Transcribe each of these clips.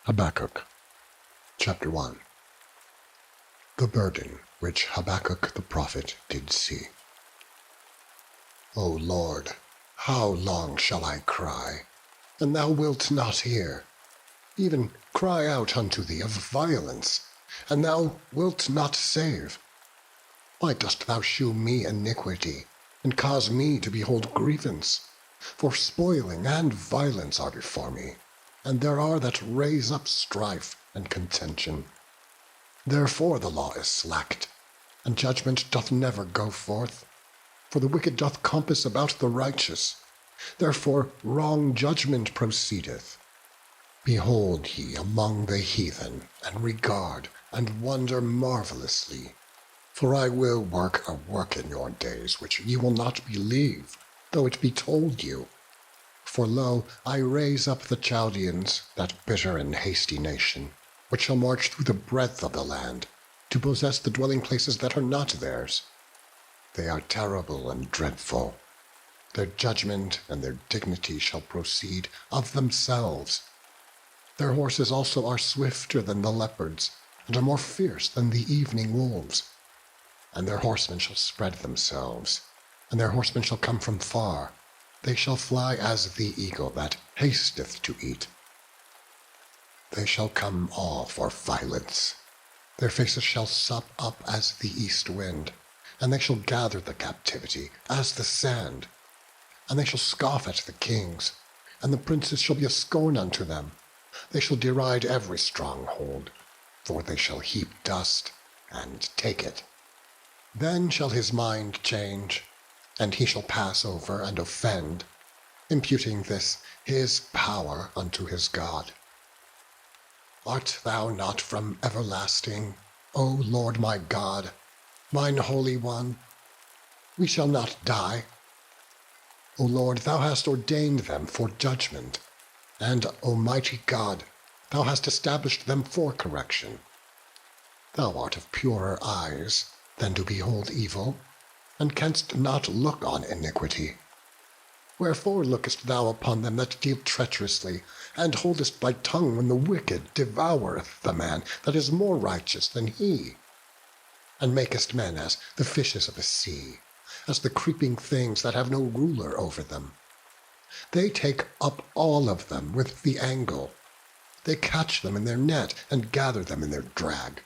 Habakkuk, chapter 1. The burden which Habakkuk the prophet did see. O Lord, how long shall I cry, and thou wilt not hear? Even cry out unto thee of violence, and thou wilt not save. Why dost thou shew me iniquity, and cause me to behold grievance? For spoiling and violence are before me, and there are that raise up strife and contention. Therefore the law is slacked, and judgment doth never go forth. For the wicked doth compass about the righteous, therefore wrong judgment proceedeth. Behold ye among the heathen, and regard, and wonder marvelously. For I will work a work in your days which ye will not believe, though it be told you. For lo, I raise up the Chaldeans, that bitter and hasty nation, which shall march through the breadth of the land, to possess the dwelling places that are not theirs. They are terrible and dreadful. Their judgment and their dignity shall proceed of themselves. Their horses also are swifter than the leopards, and are more fierce than the evening wolves. And their horsemen shall spread themselves, and their horsemen shall come from far. They shall fly as the eagle that hasteth to eat. They shall come all for violence. Their faces shall sup up as the east wind, and they shall gather the captivity as the sand. And they shall scoff at the kings, and the princes shall be a scorn unto them. They shall deride every stronghold, for they shall heap dust and take it. Then shall his mind change, and he shall pass over and offend, imputing this his power unto his God. Art thou not from everlasting, O Lord my God, mine Holy One? We shall not die. O Lord, thou hast ordained them for judgment, and, O mighty God, thou hast established them for correction. Thou art of purer eyes than to behold evil, and canst not look on iniquity. Wherefore lookest thou upon them that deal treacherously, and holdest thy tongue when the wicked devoureth the man that is more righteous than he? And makest men as the fishes of the sea, as the creeping things that have no ruler over them. They take up all of them with the angle. They catch them in their net, and gather them in their drag.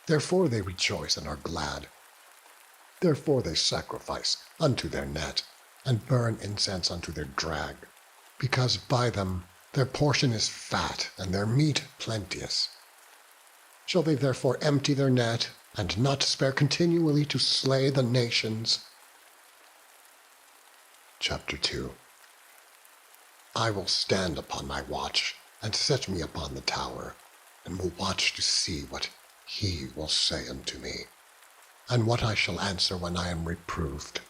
Therefore they rejoice and are glad. Therefore they sacrifice unto their net, and burn incense unto their drag, because by them their portion is fat, and their meat plenteous. Shall they therefore empty their net, and not spare continually to slay the nations? Chapter 2. I will stand upon my watch, and set me upon the tower, and will watch to see what he will say unto me, and what I shall answer when I am reproved.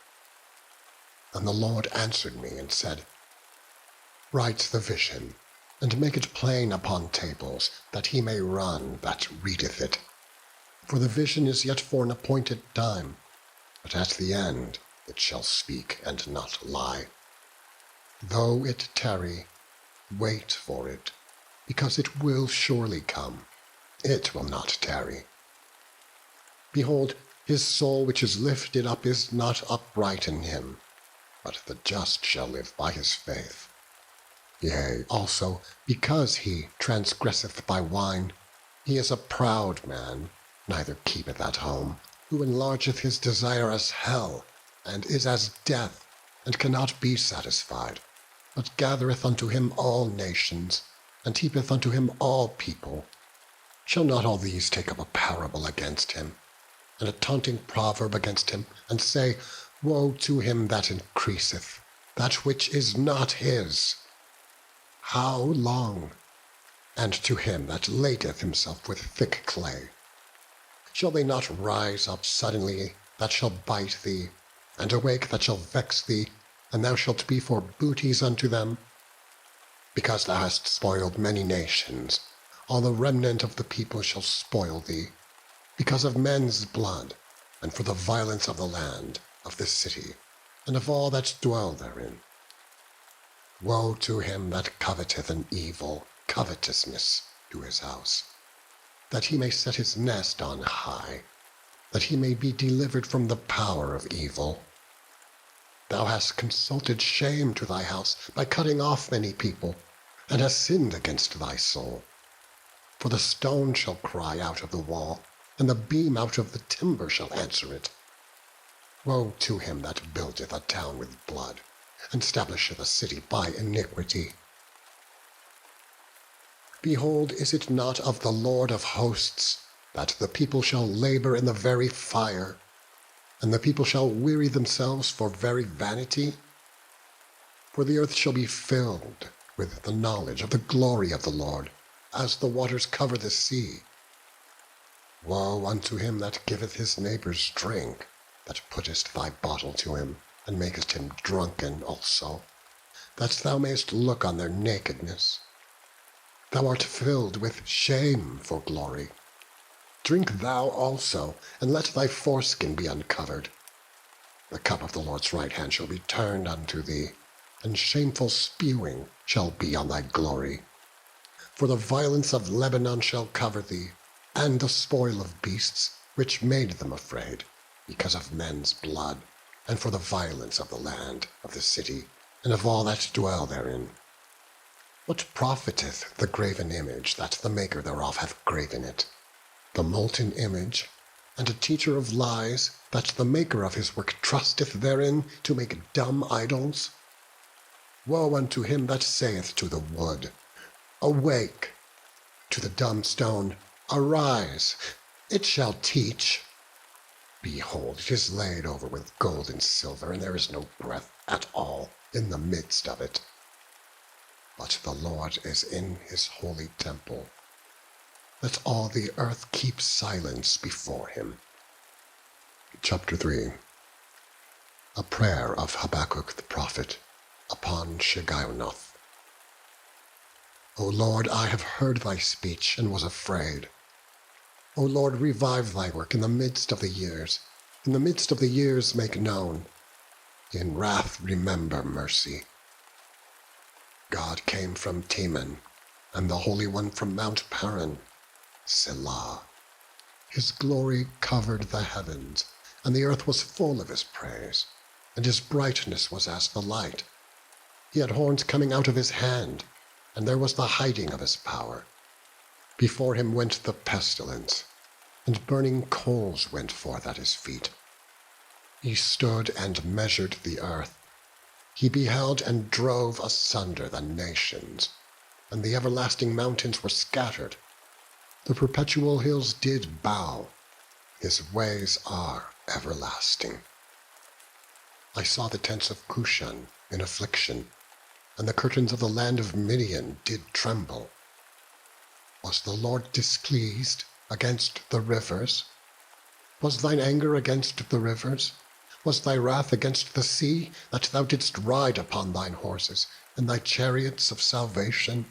And the Lord answered me and said, Write the vision, and make it plain upon tables, that he may run that readeth it. For the vision is yet for an appointed time, but at the end it shall speak and not lie. Though it tarry, wait for it, because it will surely come. It will not tarry. Behold, his soul which is lifted up is not upright in him, but the just shall live by his faith. Yea, also, because he transgresseth by wine, he is a proud man, neither keepeth at home, who enlargeth his desire as hell, and is as death, and cannot be satisfied, but gathereth unto him all nations, and heapeth unto him all people. Shall not all these take up a parable against him, and a taunting proverb against him, and say, Woe to him that increaseth, that which is not his? How long? And to him that ladeth himself with thick clay. Shall they not rise up suddenly that shall bite thee, and awake that shall vex thee, and thou shalt be for booties unto them? Because thou hast spoiled many nations, all the remnant of the people shall spoil thee, because of men's blood, and for the violence of the land, of the city, and of all that dwell therein. Woe to him that coveteth an evil covetousness, to his house, that he may set his nest on high, that he may be delivered from the power of evil. Thou hast consulted shame to thy house by cutting off many people, and hast sinned against thy soul. For the stone shall cry out of the wall, and the beam out of the timber shall answer it. Woe to him that buildeth a town with blood, and establisheth a city by iniquity. Behold, is it not of the Lord of hosts, that the people shall labor in the very fire, and the people shall weary themselves for very vanity? For the earth shall be filled with the knowledge of the glory of the Lord, as the waters cover the sea. Woe unto him that giveth his neighbours drink, that puttest thy bottle to him, and makest him drunken also, that thou mayest look on their nakedness. Thou art filled with shame for glory. Drink thou also, and let thy foreskin be uncovered. The cup of the Lord's right hand shall be turned unto thee, and shameful spewing shall be on thy glory. For the violence of Lebanon shall cover thee, and the spoil of beasts, which made them afraid, because of men's blood, and for the violence of the land, of the city, and of all that dwell therein. What profiteth the graven image that the maker thereof hath graven it? The molten image, and a teacher of lies, that the maker of his work trusteth therein to make dumb idols? Woe unto him that saith to the wood, Awake! To the dumb stone, Arise! It shall teach. Behold, it is laid over with gold and silver, and there is no breath at all in the midst of it. But the Lord is in his holy temple. Let all the earth keep silence before him. Chapter 3. A prayer of Habakkuk the prophet upon Shigionoth. O Lord, I have heard thy speech, and was afraid. O Lord, revive thy work in the midst of the years. In the midst of the years make known. In wrath remember mercy. God came from Teman, and the Holy One from Mount Paran. Selah. His glory covered the heavens, and the earth was full of his praise, and his brightness was as the light. He had horns coming out of his hand, and there was the hiding of his power. Before him went the pestilence, and burning coals went forth at his feet. He stood and measured the earth. He beheld and drove asunder the nations, and the everlasting mountains were scattered. The perpetual hills did bow. His ways are everlasting. I saw the tents of Cushan in affliction, and the curtains of the land of Midian did tremble. Was the Lord displeased against the rivers? Was thine anger against the rivers? Was thy wrath against the sea, that thou didst ride upon thine horses, and thy chariots of salvation?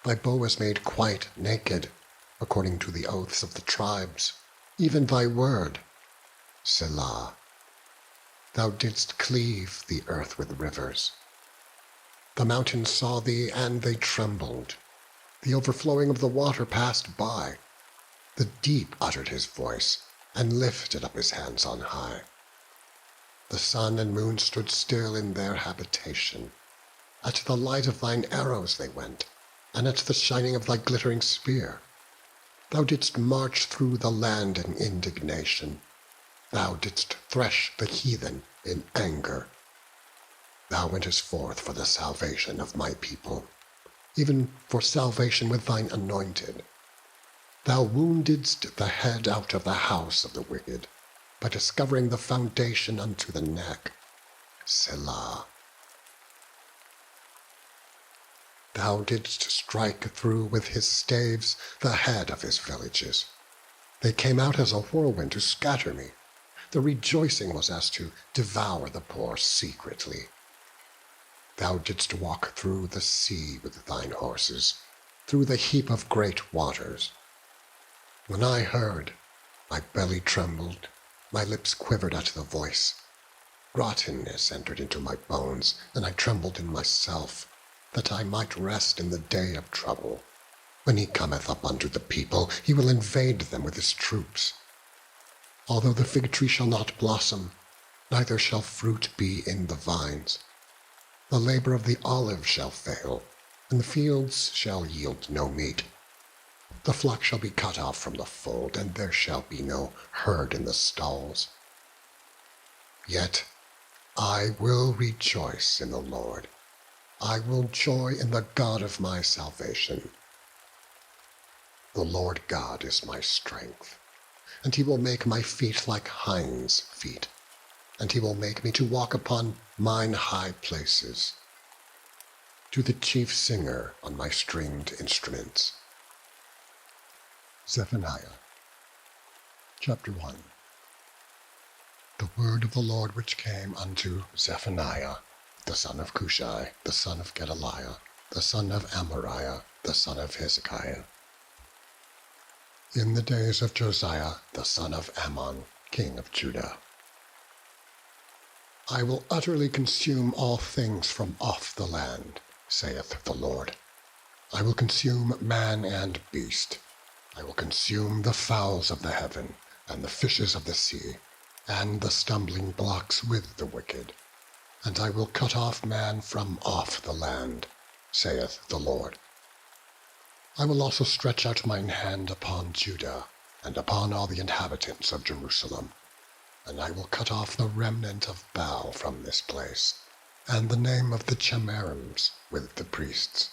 Thy bow is made quite naked, according to the oaths of the tribes, even thy word. Selah. Thou didst cleave the earth with rivers. The mountains saw thee, and they trembled. The overflowing of the water passed by. The deep uttered his voice, and lifted up his hands on high. The sun and moon stood still in their habitation. At the light of thine arrows they went, and at the shining of thy glittering spear. Thou didst march through the land in indignation. Thou didst thresh the heathen in anger. Thou wentest forth for the salvation of my people, even for salvation with thine anointed. Thou woundedst the head out of the house of the wicked, by discovering the foundation unto the neck. Selah. Thou didst strike through with his staves the head of his villages. They came out as a whirlwind to scatter me. The rejoicing was as to devour the poor secretly. Thou didst walk through the sea with thine horses, through the heap of great waters. When I heard, my belly trembled, my lips quivered at the voice. Rottenness entered into my bones, and I trembled in myself, that I might rest in the day of trouble. When he cometh up unto the people, he will invade them with his troops. Although the fig tree shall not blossom, neither shall fruit be in the vines. The labor of the olive shall fail, and the fields shall yield no meat. The flock shall be cut off from the fold, and there shall be no herd in the stalls. Yet I will rejoice in the Lord. I will joy in the God of my salvation. The Lord God is my strength, and he will make my feet like hinds' feet, and he will make me to walk upon mine high places. To the chief singer on my stringed instruments. Zephaniah, chapter 1. The word of the Lord which came unto Zephaniah, the son of Cushai, the son of Gedaliah, the son of Amariah, the son of Hezekiah. In the days of Josiah, the son of Ammon, king of Judah. I will utterly consume all things from off the land, saith the Lord. I will consume man and beast. I will consume the fowls of the heaven, and the fishes of the sea, and the stumbling blocks with the wicked. And I will cut off man from off the land, saith the Lord. I will also stretch out mine hand upon Judah, and upon all the inhabitants of Jerusalem. And I will cut off the remnant of Baal from this place, and the name of the Chemarims with the priests,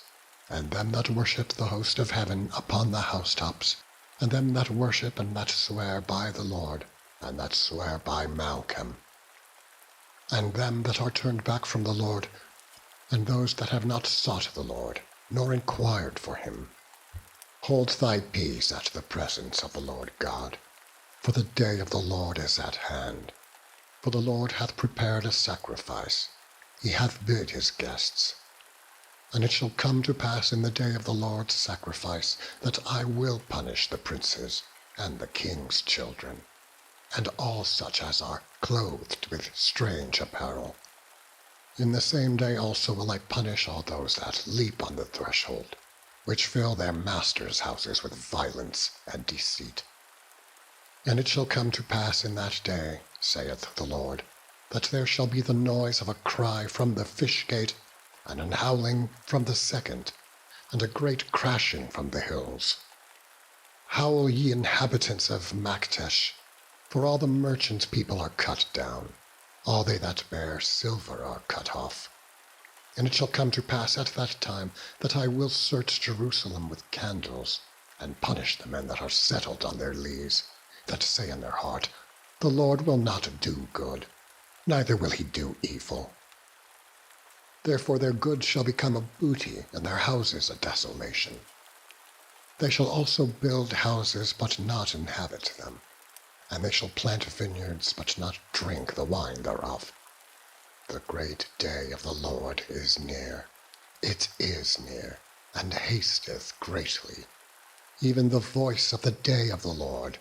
and them that worship the host of heaven upon the housetops, and them that worship and that swear by the Lord, and that swear by Malcham, and them that are turned back from the Lord, and those that have not sought the Lord, nor inquired for him. Hold thy peace at the presence of the Lord God, for the day of the Lord is at hand. For the Lord hath prepared a sacrifice, he hath bid his guests. And it shall come to pass in the day of the Lord's sacrifice, that I will punish the princes, and the king's children, and all such as are clothed with strange apparel. In the same day also will I punish all those that leap on the threshold, which fill their masters' houses with violence and deceit. And it shall come to pass in that day, saith the Lord, that there shall be the noise of a cry from the fish gate, and an howling from the second, and a great crashing from the hills. Howl, ye inhabitants of Maktesh, for all the merchants' people are cut down, all they that bear silver are cut off. And it shall come to pass at that time that I will search Jerusalem with candles, and punish the men that are settled on their lees, that say in their heart, The Lord will not do good, neither will he do evil. Therefore their goods shall become a booty, and their houses a desolation. They shall also build houses, but not inhabit them, and they shall plant vineyards, but not drink the wine thereof. The great day of the Lord is near. It is near, and hasteth greatly. Even the voice of the day of the Lord.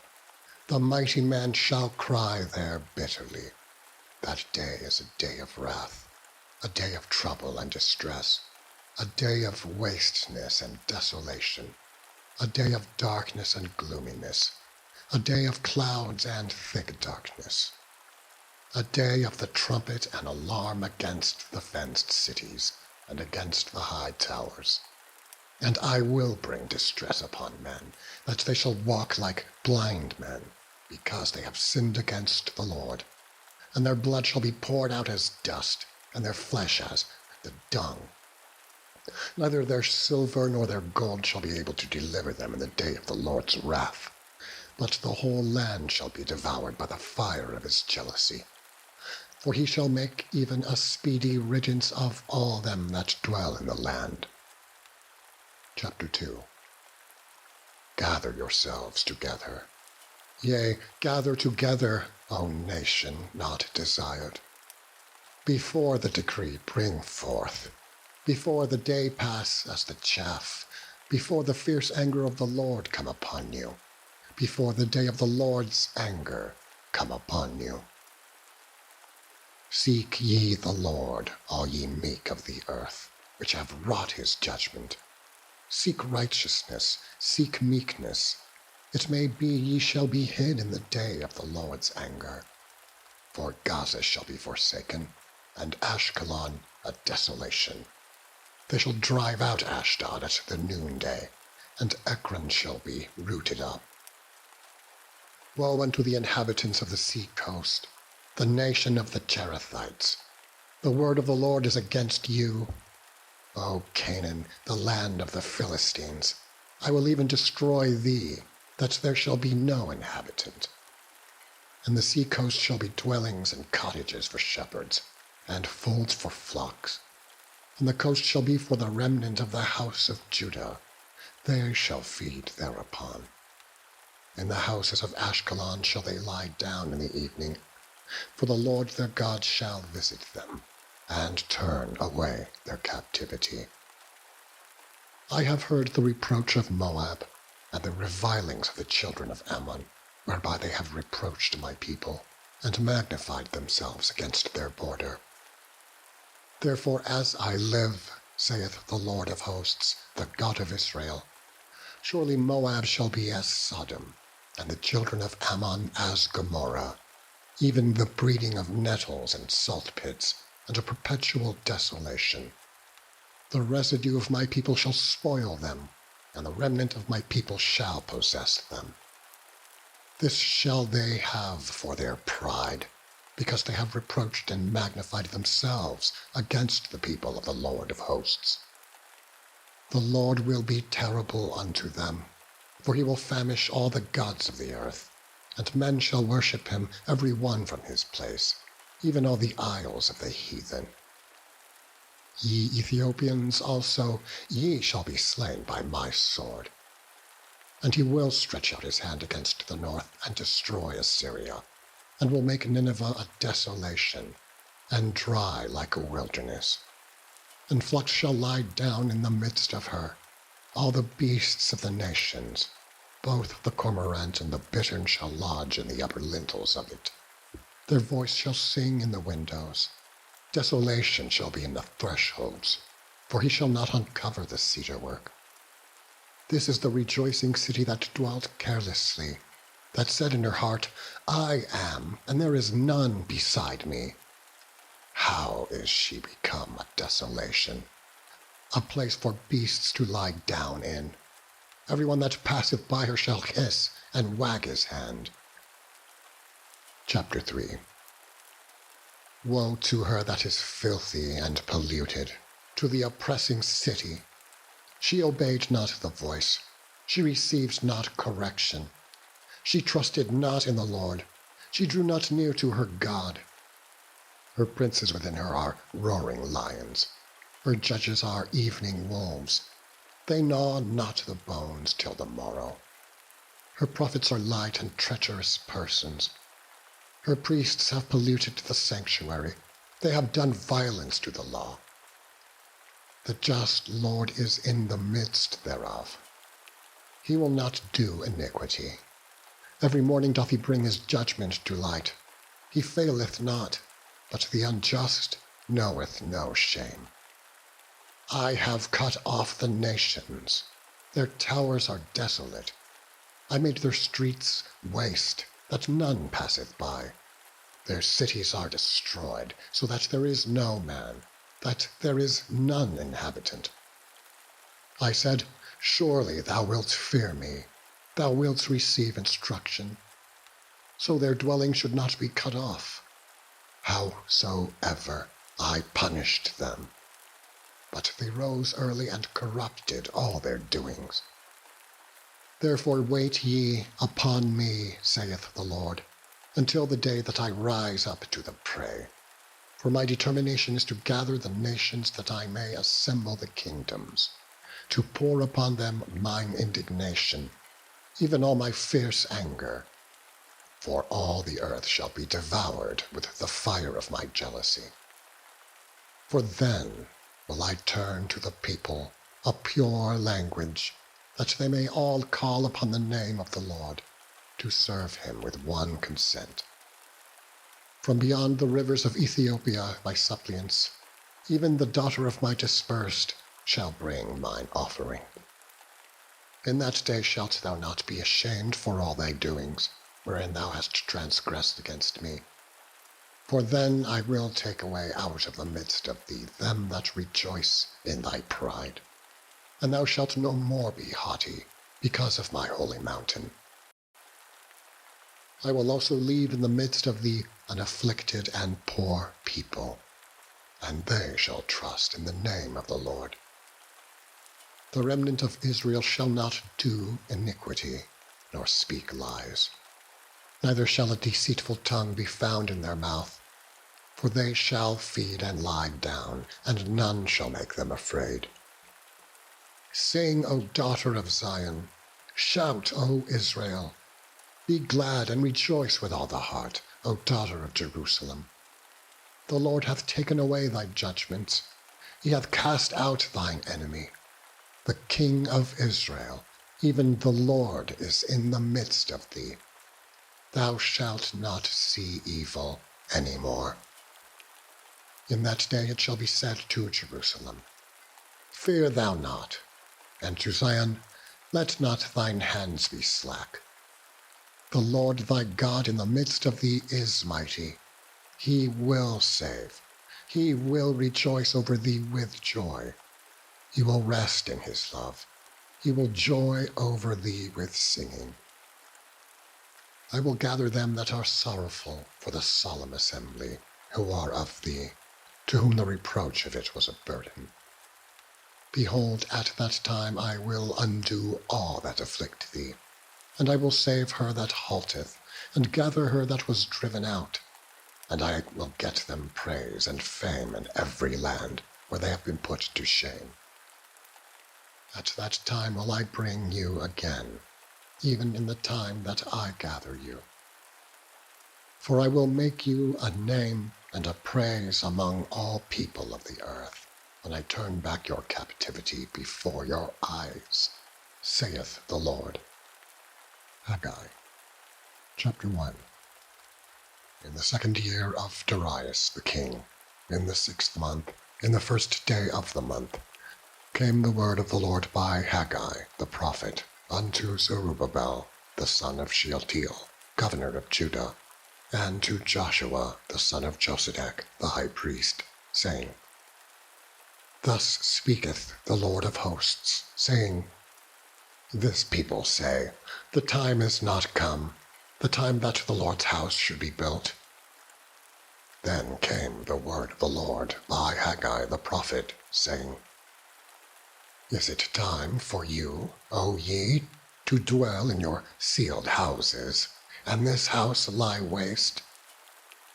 The mighty man shall cry there bitterly. That day is a day of wrath, a day of trouble and distress, a day of wasteness and desolation, a day of darkness and gloominess, a day of clouds and thick darkness, a day of the trumpet and alarm against the fenced cities and against the high towers. And I will bring distress upon men, that they shall walk like blind men, because they have sinned against the Lord. And their blood shall be poured out as dust, and their flesh as the dung. Neither their silver nor their gold shall be able to deliver them in the day of the Lord's wrath, but the whole land shall be devoured by the fire of his jealousy. For he shall make even a speedy riddance of all them that dwell in the land. Chapter 2. Gather yourselves together. Yea, gather together, O nation not desired. Before the decree bring forth, before the day pass as the chaff, before the fierce anger of the Lord come upon you, before the day of the Lord's anger come upon you. Seek ye the Lord, all ye meek of the earth, which have wrought his judgment. Seek righteousness, seek meekness. It may be ye shall be hid in the day of the Lord's anger. For Gaza shall be forsaken, and Ashkelon a desolation. They shall drive out Ashdod at the noonday, and Ekron shall be rooted up. Woe unto the inhabitants of the sea coast, the nation of the Cherethites. The word of the Lord is against you. O Canaan, the land of the Philistines, I will even destroy thee, that there shall be no inhabitant. And the sea coast shall be dwellings and cottages for shepherds, and folds for flocks. And the coast shall be for the remnant of the house of Judah. They shall feed thereupon. In the houses of Ashkelon shall they lie down in the evening, for the Lord their God shall visit them, and turn away their captivity. I have heard the reproach of Moab, and the revilings of the children of Ammon, whereby they have reproached my people, and magnified themselves against their border. Therefore, as I live, saith the Lord of hosts, the God of Israel, surely Moab shall be as Sodom, and the children of Ammon as Gomorrah, even the breeding of nettles and salt pits, and a perpetual desolation. The residue of my people shall spoil them, and the remnant of my people shall possess them. This shall they have for their pride, because they have reproached and magnified themselves against the people of the Lord of hosts. The Lord will be terrible unto them, for he will famish all the gods of the earth, and men shall worship him every one from his place, even all the isles of the heathen. Ye Ethiopians also, ye shall be slain by my sword. And he will stretch out his hand against the north, and destroy Assyria, and will make Nineveh a desolation, and dry like a wilderness. And flocks shall lie down in the midst of her, all the beasts of the nations, both the cormorant and the bittern shall lodge in the upper lintels of it. Their voice shall sing in the windows. Desolation shall be in the thresholds, for he shall not uncover the cedar work. This is the rejoicing city that dwelt carelessly, that said in her heart, I am, and there is none beside me. How is she become a desolation, a place for beasts to lie down in? Every one that passeth by her shall hiss and wag his hand. Chapter 3. Woe to her that is filthy and polluted, to the oppressing city. She obeyed not the voice, she received not correction. She trusted not in the Lord, she drew not near to her God. Her princes within her are roaring lions, her judges are evening wolves. They gnaw not the bones till the morrow. Her prophets are light and treacherous persons. Her priests have polluted the sanctuary, they have done violence to the law. The just Lord is in the midst thereof. He will not do iniquity. Every morning doth he bring his judgment to light. He faileth not, but the unjust knoweth no shame. I have cut off the nations, their towers are desolate. I made their streets waste, that none passeth by. Their cities are destroyed, so that there is no man, that there is none inhabitant. I said, surely thou wilt fear me, thou wilt receive instruction. So their dwelling should not be cut off. Howsoever I punished them. But they rose early and corrupted all their doings. Therefore wait ye upon me, saith the Lord, until the day that I rise up to the prey. For my determination is to gather the nations, that I may assemble the kingdoms, to pour upon them mine indignation, even all my fierce anger. For all the earth shall be devoured with the fire of my jealousy. For then will I turn to the people a pure language, that they may all call upon the name of the Lord, to serve him with one consent. From beyond the rivers of Ethiopia my suppliants, even the daughter of my dispersed, shall bring mine offering. In that day shalt thou not be ashamed for all thy doings, wherein thou hast transgressed against me. For then I will take away out of the midst of thee them that rejoice in thy pride. And thou shalt no more be haughty because of my holy mountain. I will also leave in the midst of thee an afflicted and poor people, and they shall trust in the name of the Lord. The remnant of Israel shall not do iniquity, nor speak lies. Neither shall a deceitful tongue be found in their mouth. For they shall feed and lie down, and none shall make them afraid. Sing, O daughter of Zion. Shout, O Israel. Be glad and rejoice with all the heart, O daughter of Jerusalem. The Lord hath taken away thy judgments. He hath cast out thine enemy. The King of Israel, even the Lord, is in the midst of thee. Thou shalt not see evil any more. In that day it shall be said to Jerusalem, Fear thou not, and to Zion, Let not thine hands be slack. The Lord thy God in the midst of thee is mighty. He will save. He will rejoice over thee with joy. He will rest in his love. He will joy over thee with singing. I will gather them that are sorrowful for the solemn assembly, who are of thee, to whom the reproach of it was a burden. Behold, at that time I will undo all that afflict thee, and I will save her that halteth, and gather her that was driven out. And I will get them praise and fame in every land where they have been put to shame. At that time will I bring you again, even in the time that I gather you. For I will make you a name and a praise among all people of the earth, when I turn back your captivity before your eyes, saith the Lord. Haggai, chapter 1. In the 2nd year of Darius the king, in the 6th month, in the 1st day of the month, came the word of the Lord by Haggai the prophet unto Zerubbabel the son of Shealtiel, governor of Judah, and to Joshua the son of Josedech the high priest, saying, Thus speaketh the Lord of hosts, saying, This people say, The time is not come, the time that the Lord's house should be built. Then came the word of the Lord by Haggai the prophet, saying, Is it time for you, O ye, to dwell in your sealed houses, and this house lie waste?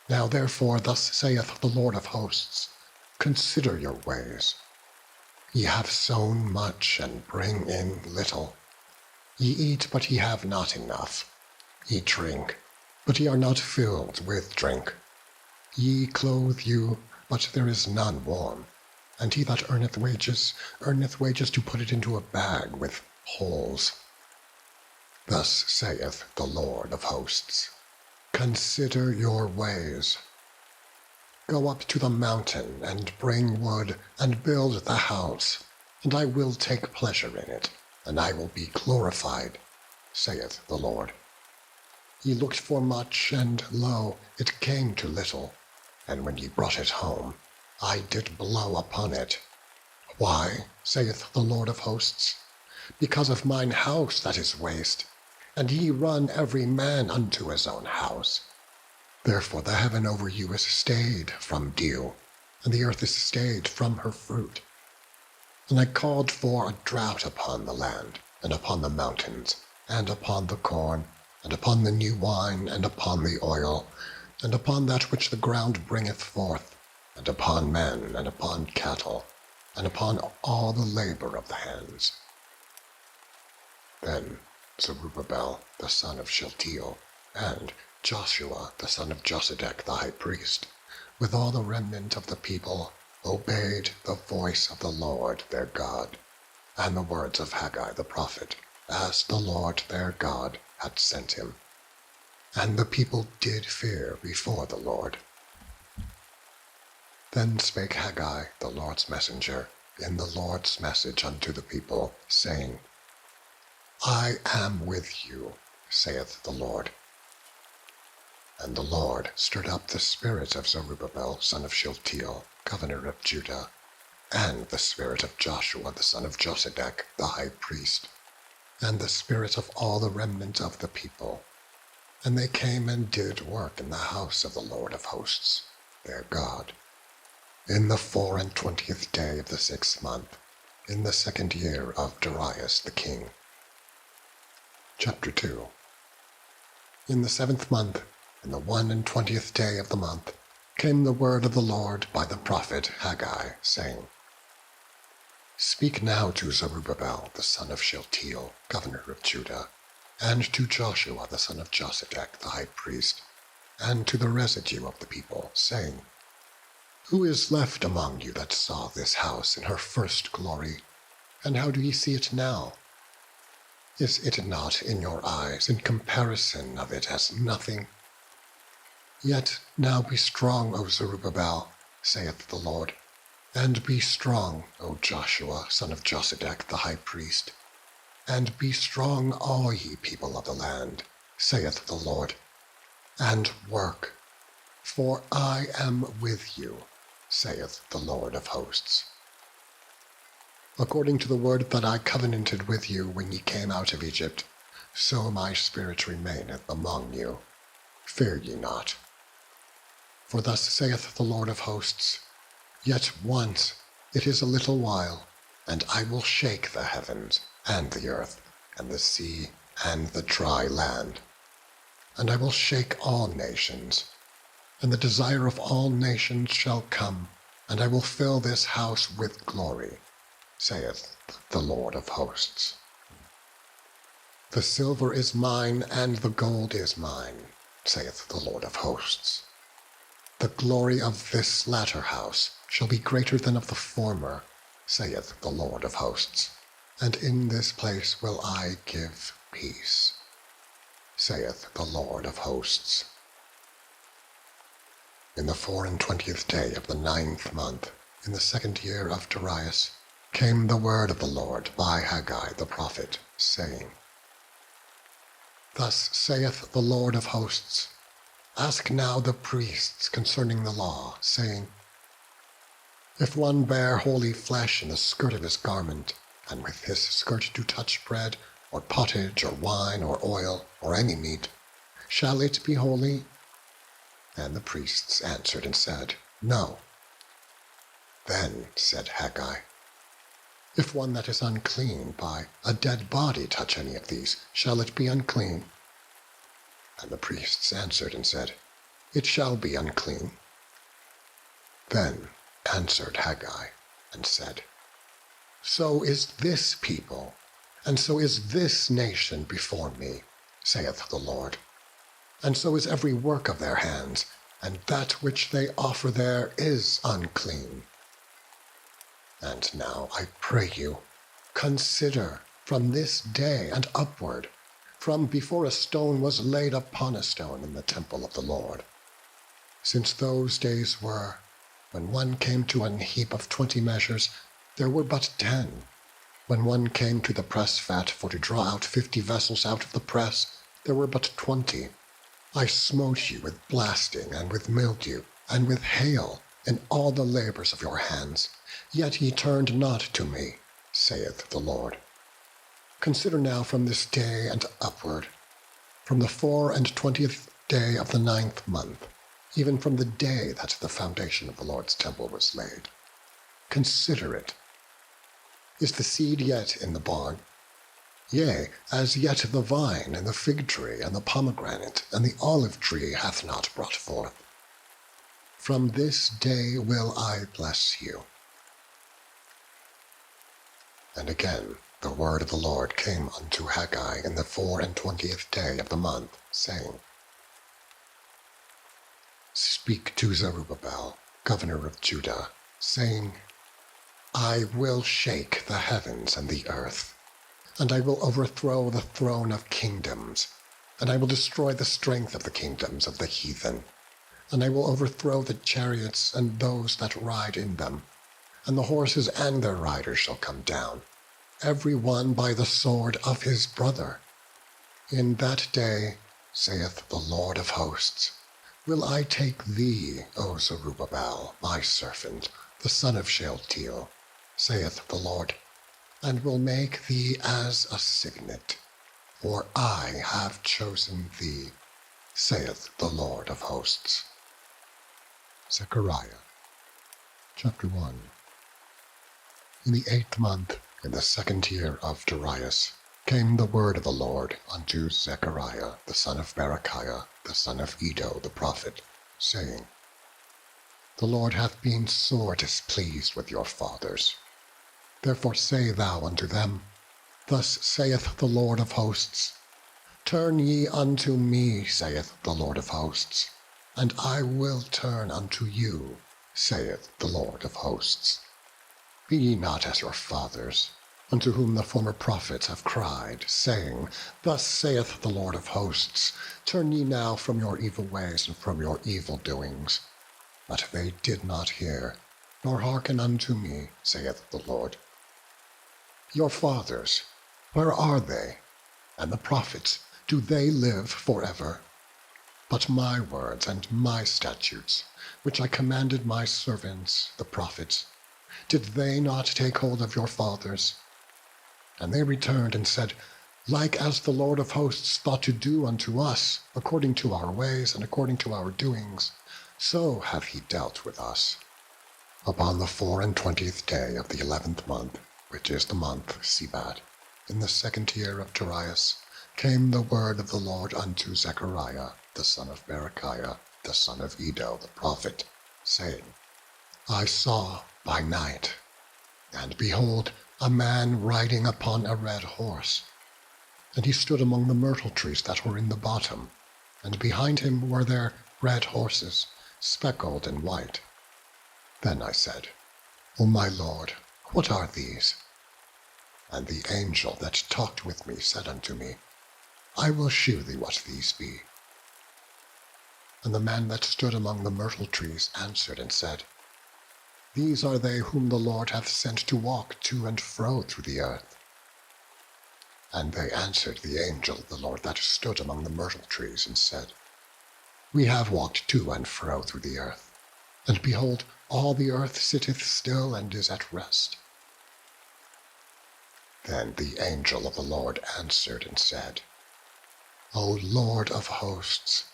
Now therefore thus saith the Lord of hosts, Consider your ways. Ye have sown much, and bring in little. Ye eat, but ye have not enough. Ye drink, but ye are not filled with drink. Ye clothe you, but there is none warm. And he that earneth wages to put it into a bag with holes. Thus saith the Lord of hosts, Consider your ways. Go up to the mountain, and bring wood, and build the house, and I will take pleasure in it, and I will be glorified, saith the Lord. Ye looked for much, and lo, it came to little, and when ye brought it home, I did blow upon it. Why, saith the Lord of hosts? Because of mine house that is waste, and ye run every man unto his own house. Therefore the heaven over you is stayed from dew, and the earth is stayed from her fruit. And I called for a drought upon the land, and upon the mountains, and upon the corn, and upon the new wine, and upon the oil, and upon that which the ground bringeth forth, and upon men, and upon cattle, and upon all the labor of the hands. Then Zerubbabel the son of Shealtiel, and Joshua the son of Josedech the high priest, with all the remnant of the people, obeyed the voice of the Lord their God, and the words of Haggai the prophet, as the Lord their God had sent him. And the people did fear before the Lord. Then spake Haggai the Lord's messenger in the Lord's message unto the people, saying, I am with you, saith the Lord. And the Lord stirred up the spirit of Zerubbabel, son of Shealtiel, governor of Judah, and the spirit of Joshua, the son of Josedech, the high priest, and the spirit of all the remnant of the people. And they came and did work in the house of the Lord of hosts, their God, in the 24th day of the 6th month, in the 2nd year of Darius the king. Chapter 2. In the 7th month, in the 21st day of the month, came the word of the Lord by the prophet Haggai, saying, Speak now to Zerubbabel the son of Shealtiel, governor of Judah, and to Joshua the son of Josedech the high priest, and to the residue of the people, saying, Who is left among you that saw this house in her first glory, and how do ye see it now? Is it not in your eyes in comparison of it as nothing? Yet now be strong, O Zerubbabel, saith the Lord, and be strong, O Joshua, son of Josedech the high priest, and be strong, all ye people of the land, saith the Lord, and work, for I am with you, saith the Lord of hosts. According to the word that I covenanted with you when ye came out of Egypt, so my spirit remaineth among you. Fear ye not. For thus saith the Lord of hosts, Yet once, it is a little while, and I will shake the heavens, and the earth, and the sea, and the dry land. And I will shake all nations, and the desire of all nations shall come, and I will fill this house with glory, saith the Lord of hosts. The silver is mine, and the gold is mine, saith the Lord of hosts. The glory of this latter house shall be greater than of the former, saith the Lord of hosts. And in this place will I give peace, saith the Lord of hosts. In the 24th day of the 9th month, in the 2nd year of Darius, came the word of the Lord by Haggai the prophet, saying, Thus saith the Lord of hosts, Ask now the priests concerning the law, saying, If one bear holy flesh in the skirt of his garment, and with his skirt do touch bread, or pottage, or wine, or oil, or any meat, shall it be holy? And the priests answered and said, No. Then said Haggai, If one that is unclean by a dead body touch any of these, shall it be unclean? And the priests answered and said, It shall be unclean. Then answered Haggai and said, So is this people, and so is this nation before me, saith the Lord. And so is every work of their hands, and that which they offer there is unclean. And now I pray you, consider from this day and upward, from before a stone was laid upon a stone in the temple of the Lord. Since those days were, when one came to an heap of 20 measures, there were but 10. When one came to the press fat for to draw out 50 vessels out of the press, there were but 20. I smote you with blasting, and with mildew, and with hail, in all the labors of your hands, yet ye turned not to me, saith the Lord. Consider now from this day and upward, from the 24th day of the 9th month, even from the day that the foundation of the Lord's temple was laid. Consider it. Is the seed yet in the barn? Yea, as yet the vine, and the fig tree, and the pomegranate, and the olive tree hath not brought forth. From this day will I bless you. And again the word of the Lord came unto Haggai in the 24th day of the month, saying, Speak to Zerubbabel, governor of Judah, saying, I will shake the heavens and the earth, and I will overthrow the throne of kingdoms, and I will destroy the strength of the kingdoms of the heathen, and I will overthrow the chariots and those that ride in them, and the horses and their riders shall come down, every one by the sword of his brother. In that day, saith the Lord of hosts, will I take thee, O Zerubbabel, my servant, the son of Shealtiel, saith the Lord, and will make thee as a signet, for I have chosen thee, saith the Lord of hosts. Zechariah chapter 1. In the 8th month, in the 2nd year of Darius, came the word of the Lord unto Zechariah the son of Berechiah, the son of Iddo the prophet, saying, The Lord hath been sore displeased with your fathers. Therefore say thou unto them, Thus saith the Lord of hosts, Turn ye unto me, saith the Lord of hosts, and I will turn unto you, saith the Lord of hosts. Be ye not as your fathers, unto whom the former prophets have cried, saying, Thus saith the Lord of hosts, Turn ye now from your evil ways and from your evil doings. But they did not hear, nor hearken unto me, saith the Lord. Your fathers, where are they? And the prophets, do they live forever? But my words and my statutes, which I commanded my servants, the prophets, did they not take hold of your fathers? And they returned and said, Like as the Lord of hosts thought to do unto us, according to our ways and according to our doings, so hath he dealt with us. Upon the 24th day of the 11th month, which is the month Sebad, in the 2nd year of Darius, came the word of the Lord unto Zechariah the son of Berechiah, the son of Iddo the prophet, saying, I saw by night, and behold, a man riding upon a red horse. And he stood among the myrtle trees that were in the bottom, and behind him were there red horses, speckled and white. Then I said, O my Lord, what are these? And the angel that talked with me said unto me, I will shew thee what these be. And the man that stood among the myrtle trees answered and said, These are they whom the Lord hath sent to walk to and fro through the earth. And they answered the angel of the Lord that stood among the myrtle trees, and said, We have walked to and fro through the earth, and behold, all the earth sitteth still and is at rest. Then the angel of the Lord answered and said, O Lord of hosts,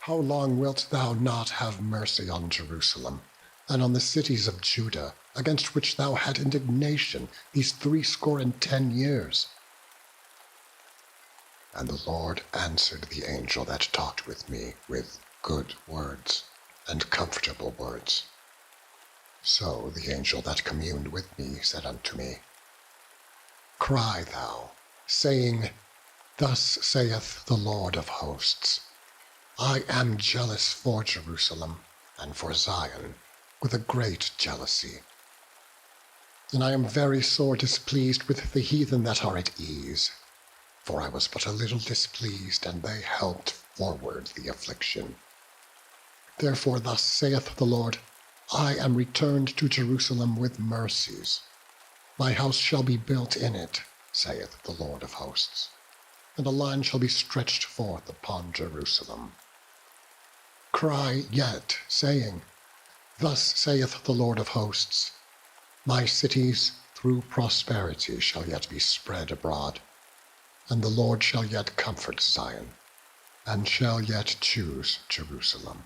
how long wilt thou not have mercy on Jerusalem, and on the cities of Judah, against which thou had indignation these 70 years? And the Lord answered the angel that talked with me with good words and comfortable words. So the angel that communed with me said unto me, Cry thou, saying, Thus saith the Lord of hosts, I am jealous for Jerusalem and for Zion, with a great jealousy. And I am very sore displeased with the heathen that are at ease, for I was but a little displeased, and they helped forward the affliction. Therefore thus saith the Lord, I am returned to Jerusalem with mercies. My house shall be built in it, saith the Lord of hosts, and a line shall be stretched forth upon Jerusalem. Cry yet, saying, Thus saith the Lord of hosts, My cities through prosperity shall yet be spread abroad, and the Lord shall yet comfort Zion, and shall yet choose Jerusalem.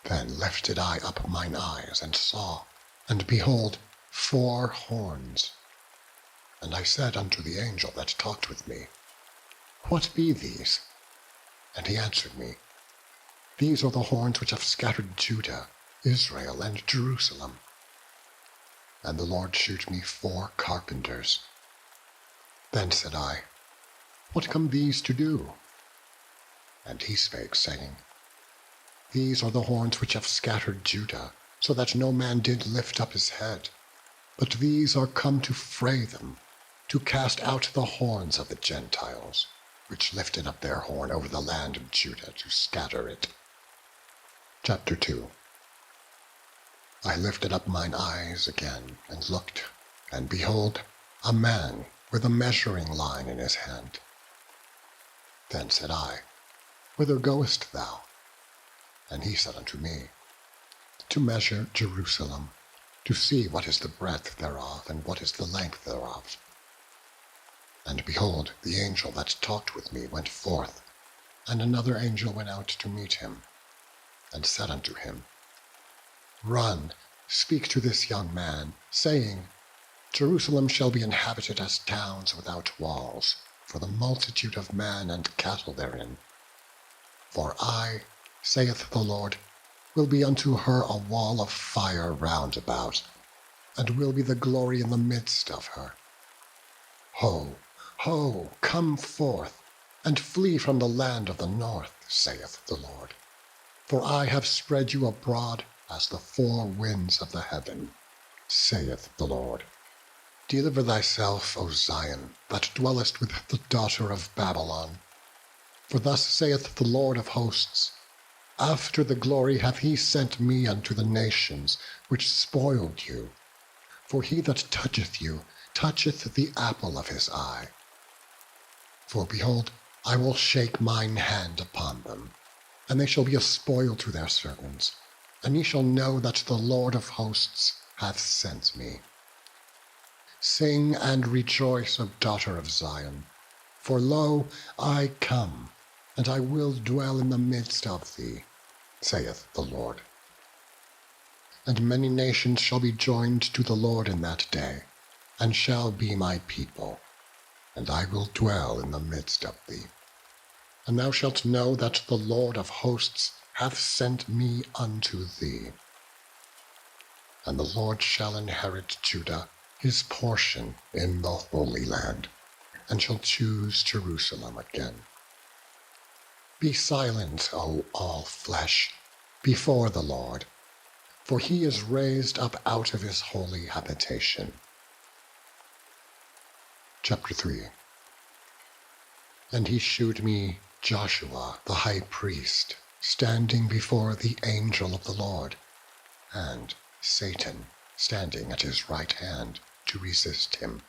Then lifted I up mine eyes, and saw, and behold, 4 horns. And I said unto the angel that talked with me, What be these? And he answered me, These are the horns which have scattered Judah, Israel, and Jerusalem. And the Lord shewed me 4 carpenters. Then said I, What come these to do? And he spake, saying, These are the horns which have scattered Judah, so that no man did lift up his head. But these are come to fray them, to cast out the horns of the Gentiles, which lifted up their horn over the land of Judah to scatter it. Chapter 2. I lifted up mine eyes again, and looked, and behold, a man with a measuring line in his hand. Then said I, Whither goest thou? And he said unto me, To measure Jerusalem, to see what is the breadth thereof, and what is the length thereof. And behold, the angel that talked with me went forth, and another angel went out to meet him, and said unto him, Run, speak to this young man, saying, Jerusalem shall be inhabited as towns without walls, for the multitude of man and cattle therein. For I, saith the Lord, will be unto her a wall of fire round about, and will be the glory in the midst of her. Ho, ho, come forth, and flee from the land of the north, saith the Lord. For I have spread you abroad as the four winds of the heaven, saith the Lord. Deliver thyself, O Zion, that dwellest with the daughter of Babylon. For thus saith the Lord of hosts, After the glory hath he sent me unto the nations, which spoiled you. For he that toucheth you toucheth the apple of his eye. For behold, I will shake mine hand upon them, and they shall be a spoil to their servants, and ye shall know that the Lord of hosts hath sent me. Sing and rejoice, O daughter of Zion, for lo, I come, and I will dwell in the midst of thee, saith the Lord. And many nations shall be joined to the Lord in that day, and shall be my people, and I will dwell in the midst of thee. And thou shalt know that the Lord of hosts hath sent me unto thee. And the Lord shall inherit Judah, his portion in the Holy Land, and shall choose Jerusalem again. Be silent, O all flesh, before the Lord, for he is raised up out of his holy habitation. Chapter 3. And he shewed me Joshua the high priest, standing before the angel of the Lord, and Satan standing at his right hand to resist him.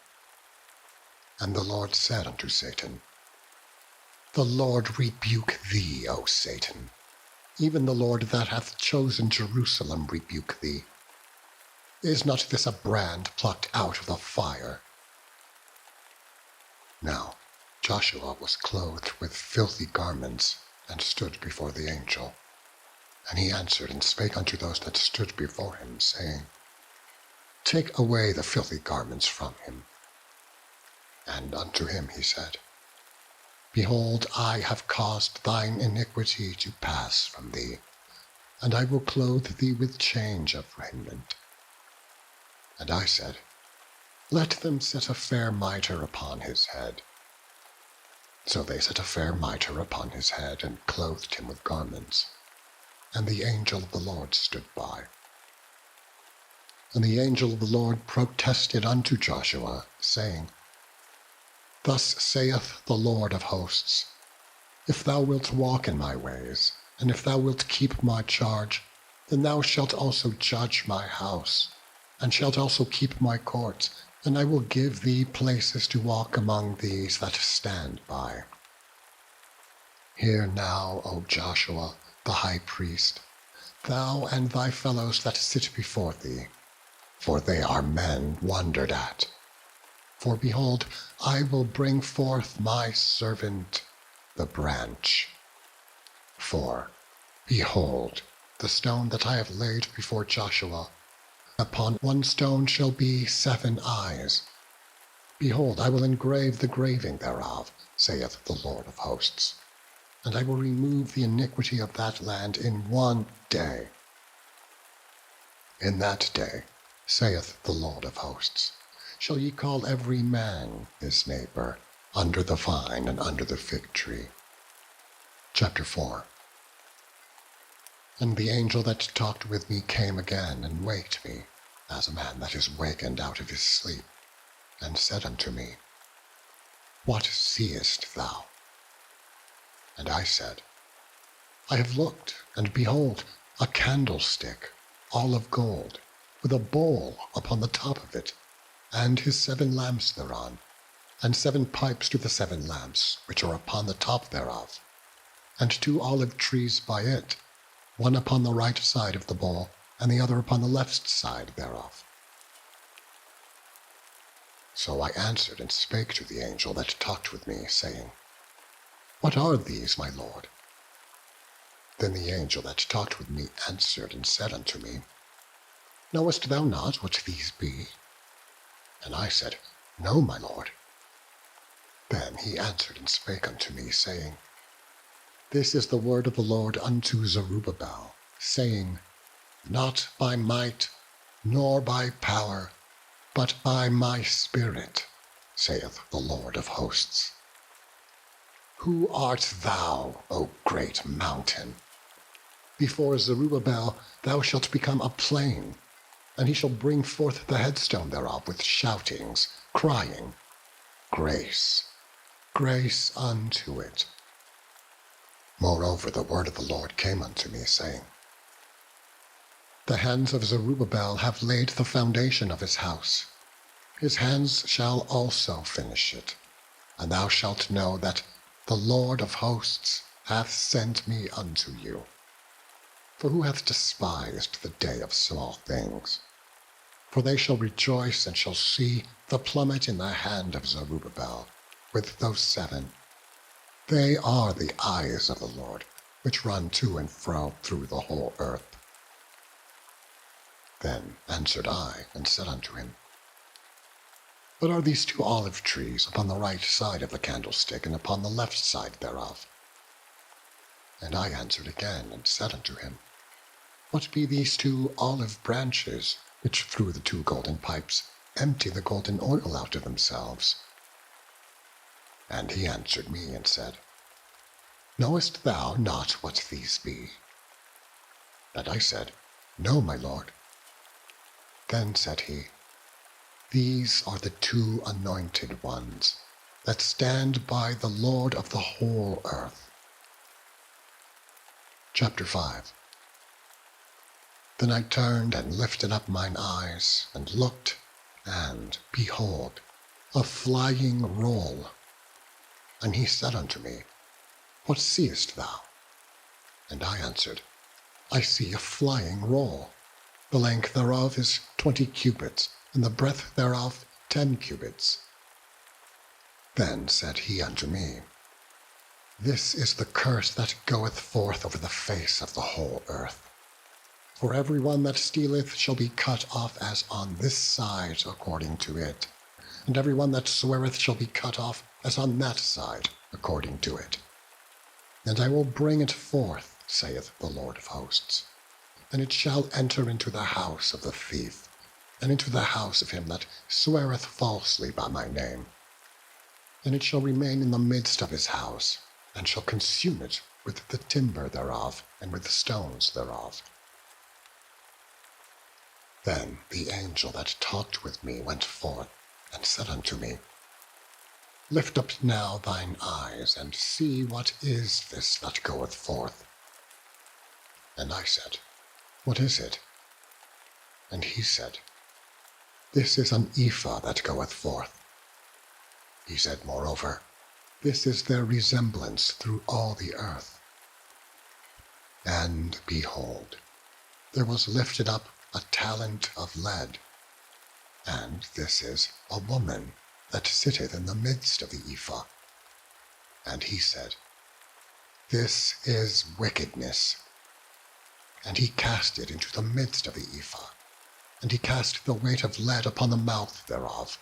And the Lord said unto Satan, The Lord rebuke thee, O Satan. Even the Lord that hath chosen Jerusalem rebuke thee. Is not this a brand plucked out of the fire? Now Joshua was clothed with filthy garments, and stood before the angel. And he answered and spake unto those that stood before him, saying, Take away the filthy garments from him. And unto him he said, Behold, I have caused thine iniquity to pass from thee, and I will clothe thee with change of raiment. And I said, Let them set a fair mitre upon his head. So they set a fair mitre upon his head, and clothed him with garments. And the angel of the Lord stood by. And the angel of the Lord protested unto Joshua, saying, Thus saith the Lord of hosts, If thou wilt walk in my ways, and if thou wilt keep my charge, then thou shalt also judge my house, and shalt also keep my courts, and I will give thee places to walk among these that stand by. Hear now, O Joshua, the high priest, thou and thy fellows that sit before thee, for they are men wondered at. For behold, I will bring forth my servant, the branch. For, behold, the stone that I have laid before Joshua, upon one stone shall be 7 eyes. Behold, I will engrave the graving thereof, saith the Lord of hosts, and I will remove the iniquity of that land in 1 day. In that day, saith the Lord of hosts, shall ye call every man his neighbor, under the vine and under the fig tree. Chapter 4. And the angel that talked with me came again, and waked me, as a man that is wakened out of his sleep, and said unto me, What seest thou? And I said, I have looked, and behold, a candlestick, all of gold, with a bowl upon the top of it, and his 7 lamps thereon, and 7 pipes to the 7 lamps which are upon the top thereof, and 2 olive trees by it, one upon the right side of the bowl, and the other upon the left side thereof. So I answered and spake to the angel that talked with me, saying, What are these, my lord? Then the angel that talked with me answered and said unto me, Knowest thou not what these be? And I said, No, my lord. Then he answered and spake unto me, saying, This is the word of the Lord unto Zerubbabel, saying, Not by might, nor by power, but by my Spirit, saith the Lord of hosts. Who art thou, O great mountain? Before Zerubbabel thou shalt become a plain, and he shall bring forth the headstone thereof with shoutings, crying, Grace, grace unto it. Moreover the word of the Lord came unto me, saying, The hands of Zerubbabel have laid the foundation of his house. His hands shall also finish it, and thou shalt know that the Lord of hosts hath sent me unto you. For who hath despised the day of small things? For they shall rejoice and shall see the plummet in the hand of Zerubbabel, with those 7. They are the eyes of the Lord, which run to and fro through the whole earth. Then answered I, and said unto him, What are these 2 olive trees upon the right side of the candlestick, and upon the left side thereof? And I answered again, and said unto him, What be these 2 olive branches, which through the 2 golden pipes empty the golden oil out of themselves? And he answered me, and said, Knowest thou not what these be? And I said, No, my lord. Then said he, These are the 2 anointed ones, that stand by the Lord of the whole earth. Chapter 5. Then I turned and lifted up mine eyes, and looked, and, behold, a flying roll. And he said unto me, What seest thou? And I answered, I see a flying roll. The length thereof is 20 cubits, and the breadth thereof 10 cubits. Then said he unto me, This is the curse that goeth forth over the face of the whole earth. For every one that stealeth shall be cut off as on this side according to it, and every one that sweareth shall be cut off as on that side according to it. And I will bring it forth, saith the Lord of hosts, and it shall enter into the house of the thief, and into the house of him that sweareth falsely by my name. And it shall remain in the midst of his house, and shall consume it with the timber thereof, and with the stones thereof. Then the angel that talked with me went forth, and said unto me, Lift up now thine eyes, and see what is this that goeth forth. And I said, What is it? And he said, This is an ephah that goeth forth. He said moreover, This is their resemblance through all the earth. And behold, there was lifted up a talent of lead, and this is a woman that sitteth in the midst of the ephah. And he said, This is wickedness. And he cast it into the midst of the ephah, and he cast the weight of lead upon the mouth thereof.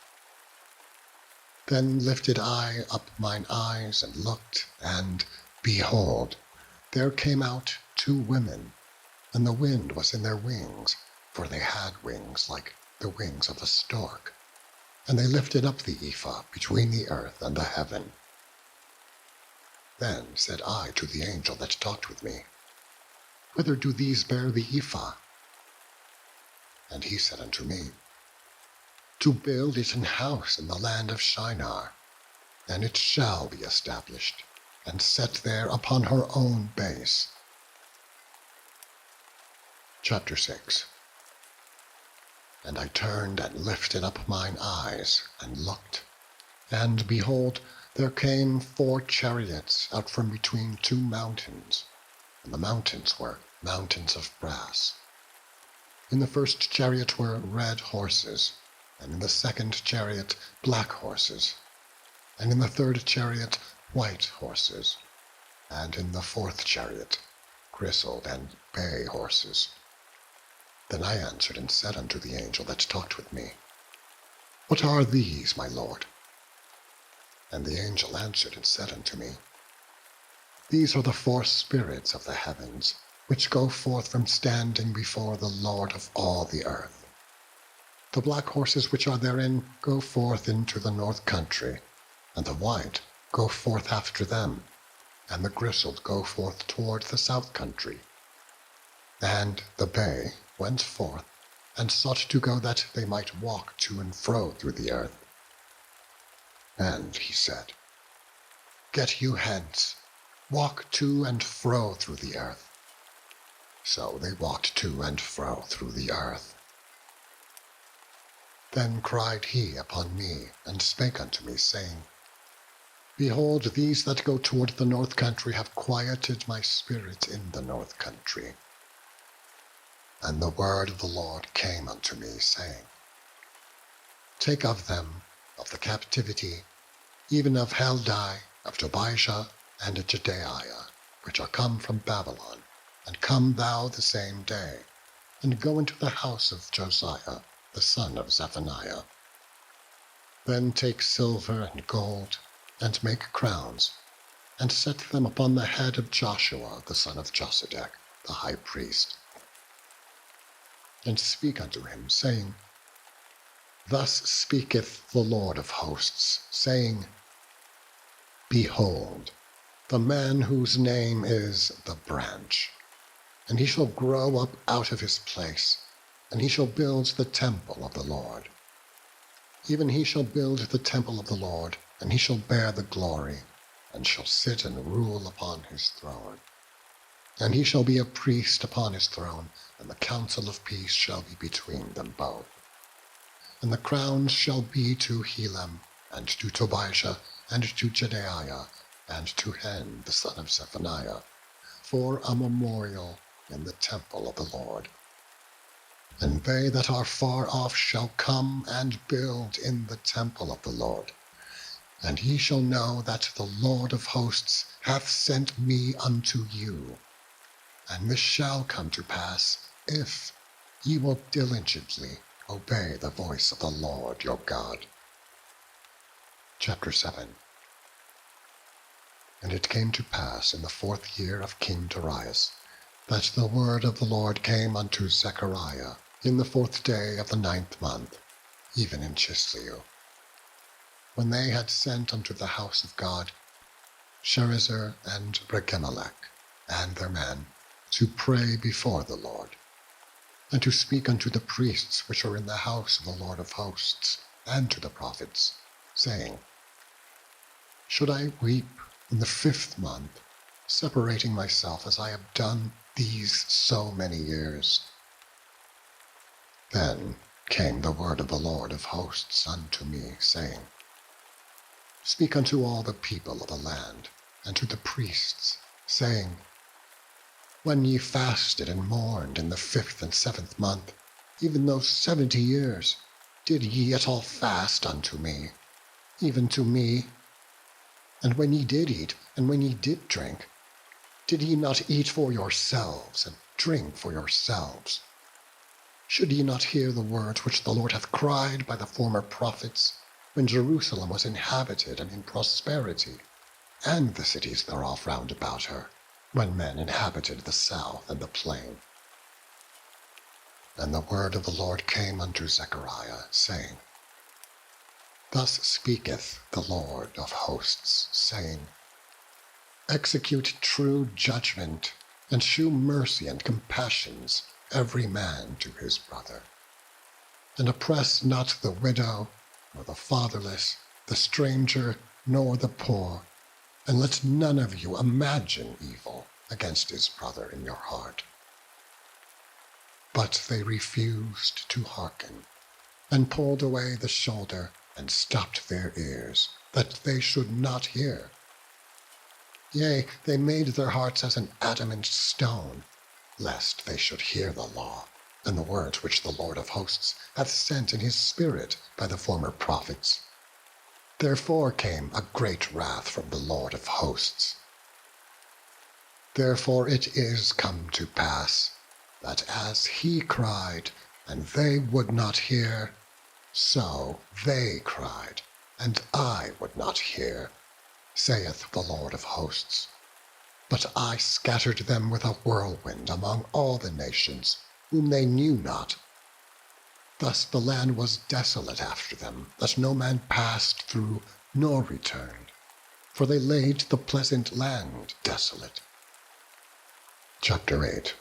Then lifted I up mine eyes, and looked, and behold, there came out 2 women, and the wind was in their wings, for they had wings like the wings of a stork. And they lifted up the ephah between the earth and the heaven. Then said I to the angel that talked with me, Whither do these bear the ephah? And he said unto me, To build it an house in the land of Shinar, and it shall be established, and set there upon her own base. Chapter 6. And I turned and lifted up mine eyes, and looked, And behold, there came 4 chariots out from between 2 mountains, and the mountains were mountains of brass. In the first chariot were red horses, and in the second chariot black horses, and in the third chariot white horses, and in the fourth chariot grizzled and bay horses. Then I answered and said unto the angel that talked with me, What are these, my lord? And the angel answered and said unto me, These are the 4 spirits of the heavens, which go forth from standing before the Lord of all the earth. The black horses which are therein go forth into the north country, and the white go forth after them, and the grizzled go forth toward the south country. And the bay went forth, and sought to go that they might walk to and fro through the earth. And he said, Get you hence, walk to and fro through the earth. So they walked to and fro through the earth. Then cried he upon me, and spake unto me, saying, Behold, these that go toward the north country have quieted my spirit in the north country. And the word of the Lord came unto me, saying, Take of them, of the captivity, even of Haggai, of Tobiah, and Jedaiah, which are come from Babylon, and come thou the same day, and go into the house of Josiah, the son of Zephaniah. Then take silver and gold, and make crowns, and set them upon the head of Joshua, the son of Josedech, the high priest. And speak unto him, saying, Thus speaketh the Lord of hosts, saying, Behold, the man whose name is the branch, and he shall grow up out of his place, and he shall build the temple of the Lord. Even he shall build the temple of the Lord, and he shall bear the glory, and shall sit and rule upon his throne. And he shall be a priest upon his throne, and the council of peace shall be between them both. And the crowns shall be to Helem, and to Tobiah, and to Jedaiah, and to Hen, the son of Zephaniah, for a memorial in the temple of the Lord. And they that are far off shall come and build in the temple of the Lord. And ye shall know that the Lord of hosts hath sent me unto you. And this shall come to pass, if ye will diligently obey the voice of the Lord your God. Chapter 7. And it came to pass in the 4th year of King Darius, that the word of the Lord came unto Zechariah in the 4th day of the 9th month, even in Chisleu, when they had sent unto the house of God Sherezer and Regemelech and their men to pray before the Lord, and to speak unto the priests which are in the house of the Lord of hosts, and to the prophets, saying, Should I weep in the 5th month, separating myself as I have done these so many years? Then came the word of the Lord of hosts unto me, saying, Speak unto all the people of the land, and to the priests, saying, When ye fasted and mourned in the 5th and 7th month, even those 70 years, did ye at all fast unto me, even to me? And when ye did eat, and when ye did drink, did ye not eat for yourselves, and drink for yourselves? Should ye not hear the words which the Lord hath cried by the former prophets, when Jerusalem was inhabited and in prosperity, and the cities thereof round about her, when men inhabited the south and the plain? And the word of the Lord came unto Zechariah, saying, Thus speaketh the Lord of hosts, saying, Execute true judgment, and shew mercy and compassions every man to his brother. And oppress not the widow, nor the fatherless, the stranger, nor the poor, and let none of you imagine evil against his brother in your heart. But they refused to hearken, and pulled away the shoulder, and stopped their ears, that they should not hear. Yea, they made their hearts as an adamant stone, lest they should hear the law, and the words which the Lord of hosts hath sent in his Spirit by the former prophets. Therefore came a great wrath from the Lord of hosts. Therefore it is come to pass, that as he cried, and they would not hear, so they cried, and I would not hear, saith the Lord of hosts. But I scattered them with a whirlwind among all the nations, whom they knew not. Thus the land was desolate after them, that no man passed through nor returned, for they laid the pleasant land desolate. Chapter 8.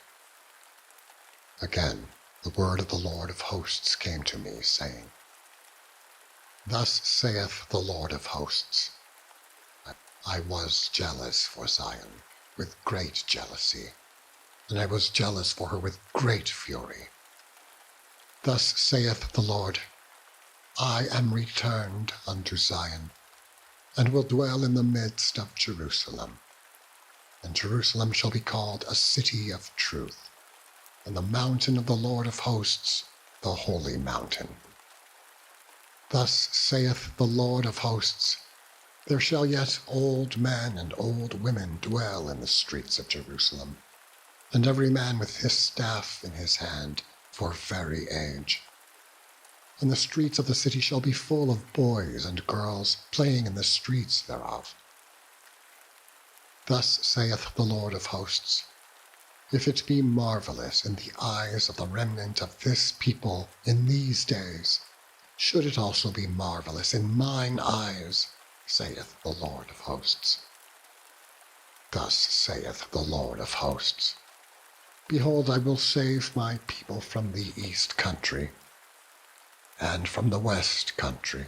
Again the word of the Lord of hosts came to me, saying, Thus saith the Lord of hosts, I was jealous for Zion with great jealousy, and I was jealous for her with great fury. Thus saith the Lord, I am returned unto Zion, and will dwell in the midst of Jerusalem. And Jerusalem shall be called a city of truth, and the mountain of the Lord of hosts, the holy mountain. Thus saith the Lord of hosts, there shall yet old men and old women dwell in the streets of Jerusalem, and every man with his staff in his hand for very age. And the streets of the city shall be full of boys and girls playing in the streets thereof. Thus saith the Lord of hosts, if it be marvelous in the eyes of the remnant of this people in these days, should it also be marvelous in mine eyes, saith the Lord of hosts. Thus saith the Lord of hosts, behold, I will save my people from the east country, and from the west country,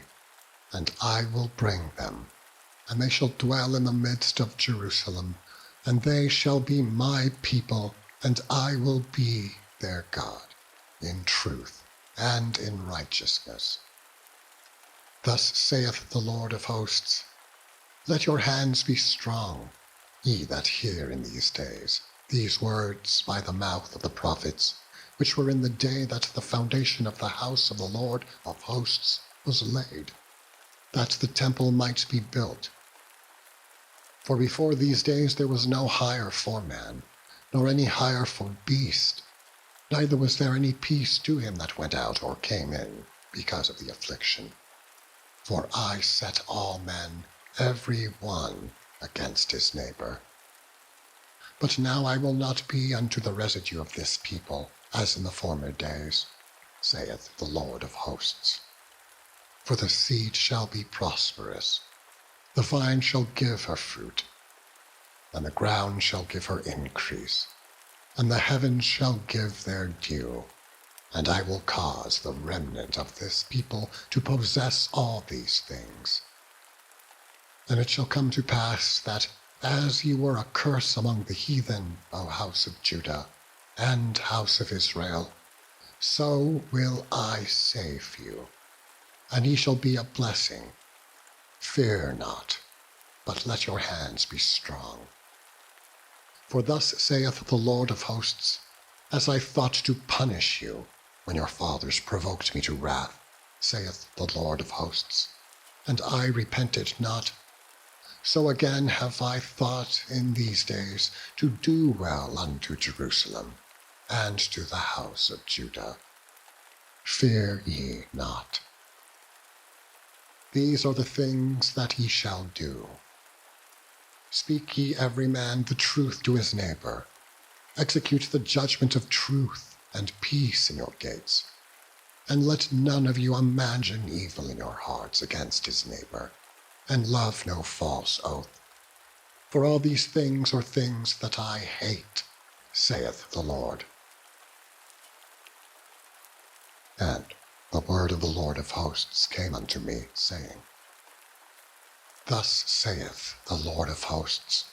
and I will bring them, and they shall dwell in the midst of Jerusalem, and they shall be my people, and I will be their God, in truth and in righteousness. Thus saith the Lord of hosts, let your hands be strong, ye that hear in these days these words by the mouth of the prophets, which were in the day that the foundation of the house of the Lord of hosts was laid, that the temple might be built. For before these days there was no hire for man, nor any hire for beast, neither was there any peace to him that went out or came in, because of the affliction. For I set all men, every one, against his neighbor. But now I will not be unto the residue of this people, as in the former days, saith the Lord of hosts. For the seed shall be prosperous, the vine shall give her fruit, and the ground shall give her increase, and the heavens shall give their due, and I will cause the remnant of this people to possess all these things. And it shall come to pass that, as ye were a curse among the heathen, O house of Judah, and house of Israel, so will I save you, and ye shall be a blessing. Fear not, but let your hands be strong. For thus saith the Lord of hosts, as I thought to punish you, when your fathers provoked me to wrath, saith the Lord of hosts, and I repented not, so again have I thought in these days to do well unto Jerusalem, and to the house of Judah. Fear ye not. These are the things that ye shall do. Speak ye every man the truth to his neighbor. Execute the judgment of truth and peace in your gates. And let none of you imagine evil in your hearts against his neighbor, and love no false oath. For all these things are things that I hate, saith the Lord. And the word of the Lord of hosts came unto me, saying, Thus saith the Lord of hosts,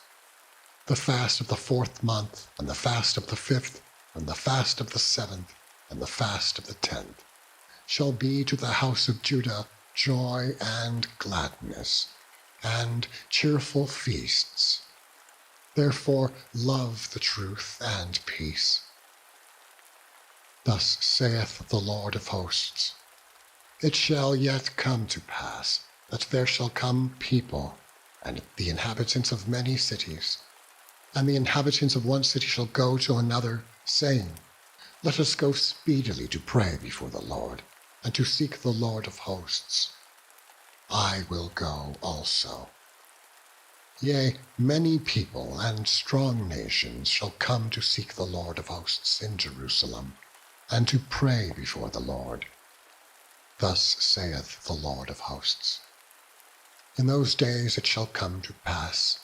the fast of the 4th month, and the fast of the 5th, and the fast of the 7th, and the fast of the 10th, shall be to the house of Judah joy and gladness, and cheerful feasts. Therefore love the truth and peace. Thus saith the Lord of hosts, it shall yet come to pass, that there shall come people, and the inhabitants of many cities, and the inhabitants of one city shall go to another, saying, let us go speedily to pray before the Lord, and to seek the Lord of hosts. I will go also. Yea, many people and strong nations shall come to seek the Lord of hosts in Jerusalem, and to pray before the Lord. Thus saith the Lord of hosts, in those days it shall come to pass,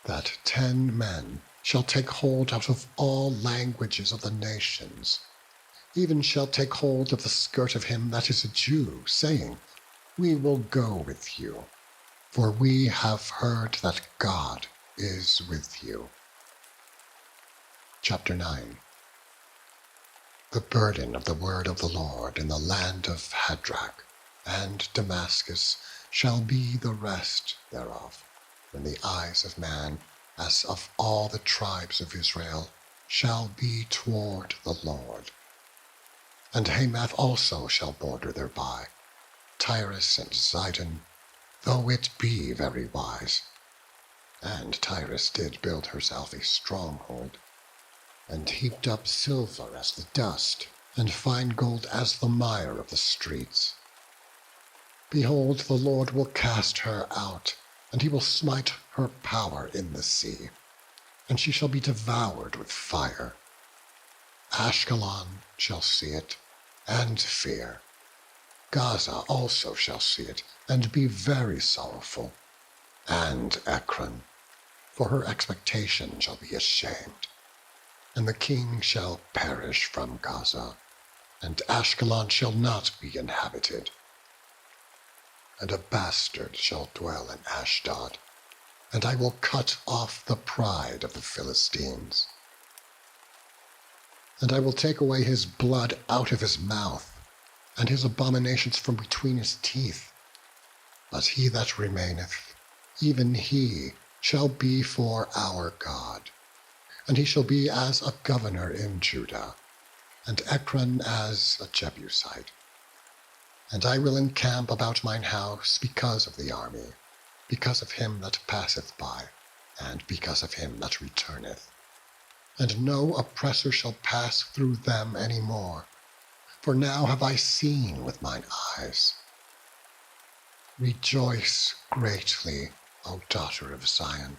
that 10 men shall take hold out of all languages of the nations, even shall take hold of the skirt of him that is a Jew, saying, we will go with you, for we have heard that God is with you. Chapter 9. The burden of the word of the Lord in the land of Hadrach and Damascus shall be the rest thereof, when the eyes of man, as of all the tribes of Israel, shall be toward the Lord. And Hamath also shall border thereby, Tyrus and Zidon, though it be very wise. And Tyrus did build herself a stronghold, and heaped up silver as the dust, and fine gold as the mire of the streets. Behold, the Lord will cast her out, and he will smite her power in the sea, and she shall be devoured with fire. Ashkelon shall see it, and fear. Gaza also shall see it, and be very sorrowful, and Ekron, for her expectation shall be ashamed. And the king shall perish from Gaza, and Ashkelon shall not be inhabited. And a bastard shall dwell in Ashdod, and I will cut off the pride of the Philistines. And I will take away his blood out of his mouth, and his abominations from between his teeth. But he that remaineth, even he shall be for our God. And he shall be as a governor in Judah, and Ekron as a Jebusite. And I will encamp about mine house because of the army, because of him that passeth by, and because of him that returneth. And no oppressor shall pass through them any more, for now have I seen with mine eyes. Rejoice greatly, O daughter of Zion.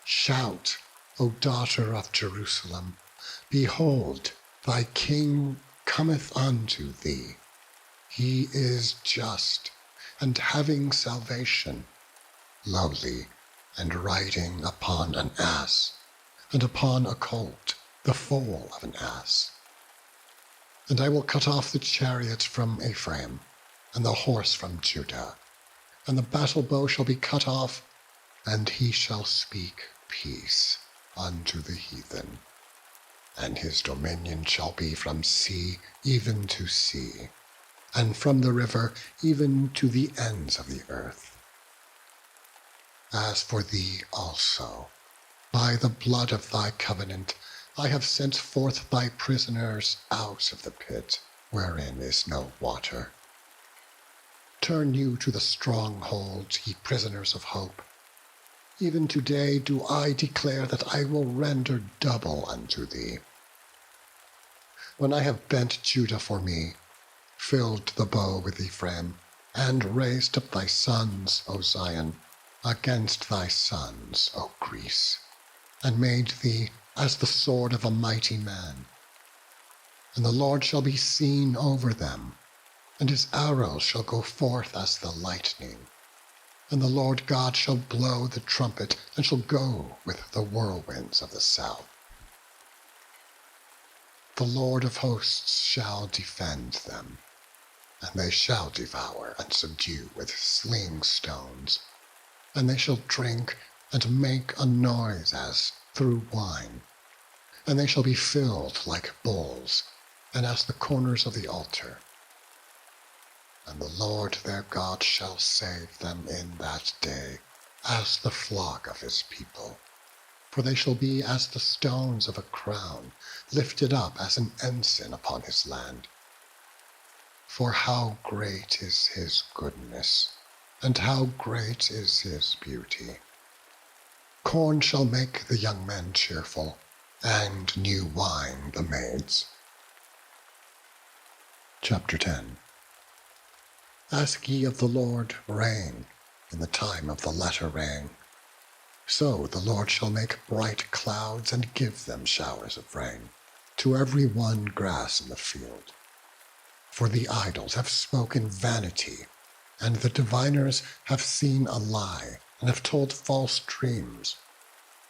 Shout, O daughter of Jerusalem. Behold, thy king cometh unto thee. He is just, and having salvation, lowly, and riding upon an ass, and upon a colt, the foal of an ass. And I will cut off the chariot from Ephraim, and the horse from Judah, and the battle bow shall be cut off, and he shall speak peace unto the heathen. And his dominion shall be from sea even to sea, and from the river even to the ends of the earth. As for thee also, by the blood of thy covenant, I have sent forth thy prisoners out of the pit, wherein is no water. Turn you to the stronghold, ye prisoners of hope. Even today do I declare that I will render double unto thee. When I have bent Judah for me, filled the bow with Ephraim, and raised up thy sons, O Zion, against thy sons, O Greece, and made thee as the sword of a mighty man. And the Lord shall be seen over them, and his arrows shall go forth as the lightning. And the Lord God shall blow the trumpet, and shall go with the whirlwinds of the south. The Lord of hosts shall defend them, and they shall devour and subdue with sling stones, and they shall drink and make a noise as through wine, and they shall be filled like bowls, and as the corners of the altar. And the Lord their God shall save them in that day, as the flock of his people. For they shall be as the stones of a crown, lifted up as an ensign upon his land. For how great is his goodness, and how great is his beauty! Corn shall make the young men cheerful, and new wine the maids. Chapter 10. Ask ye of the Lord rain in the time of the latter rain. So the Lord shall make bright clouds and give them showers of rain, to every one grass in the field. For the idols have spoken vanity, and the diviners have seen a lie, and have told false dreams.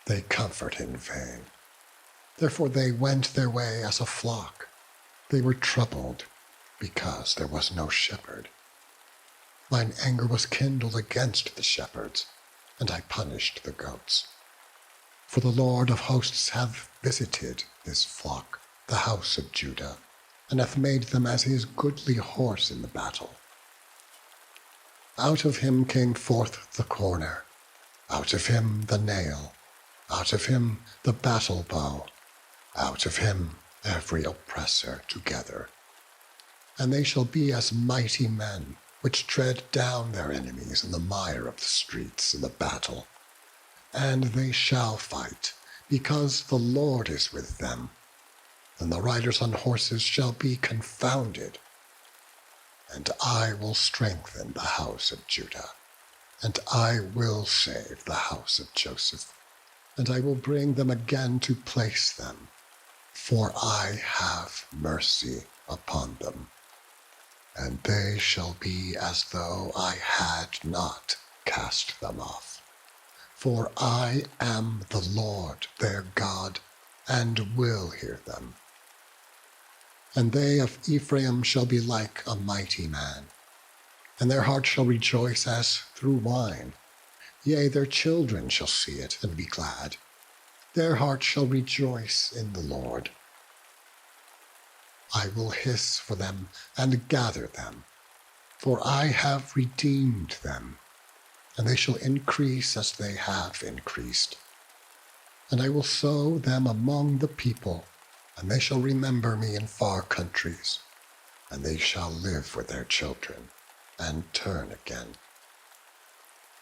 They comfort in vain. Therefore they went their way as a flock. They were troubled, because there was no shepherd. Mine anger was kindled against the shepherds, and I punished the goats. For the Lord of hosts hath visited his flock, the house of Judah, and hath made them as his goodly horse in the battle. Out of him came forth the corner, out of him the nail, out of him the battle bow, out of him every oppressor together. And they shall be as mighty men, which tread down their enemies in the mire of the streets in the battle. And they shall fight, because the Lord is with them. And the riders on horses shall be confounded. And I will strengthen the house of Judah, and I will save the house of Joseph, and I will bring them again to place them, for I have mercy upon them. And they shall be as though I had not cast them off. For I am the Lord their God, and will hear them. And they of Ephraim shall be like a mighty man, and their heart shall rejoice as through wine. Yea, their children shall see it and be glad. Their heart shall rejoice in the Lord. I will hiss for them and gather them, for I have redeemed them, and they shall increase as they have increased. And I will sow them among the people, and they shall remember me in far countries, and they shall live with their children, and turn again.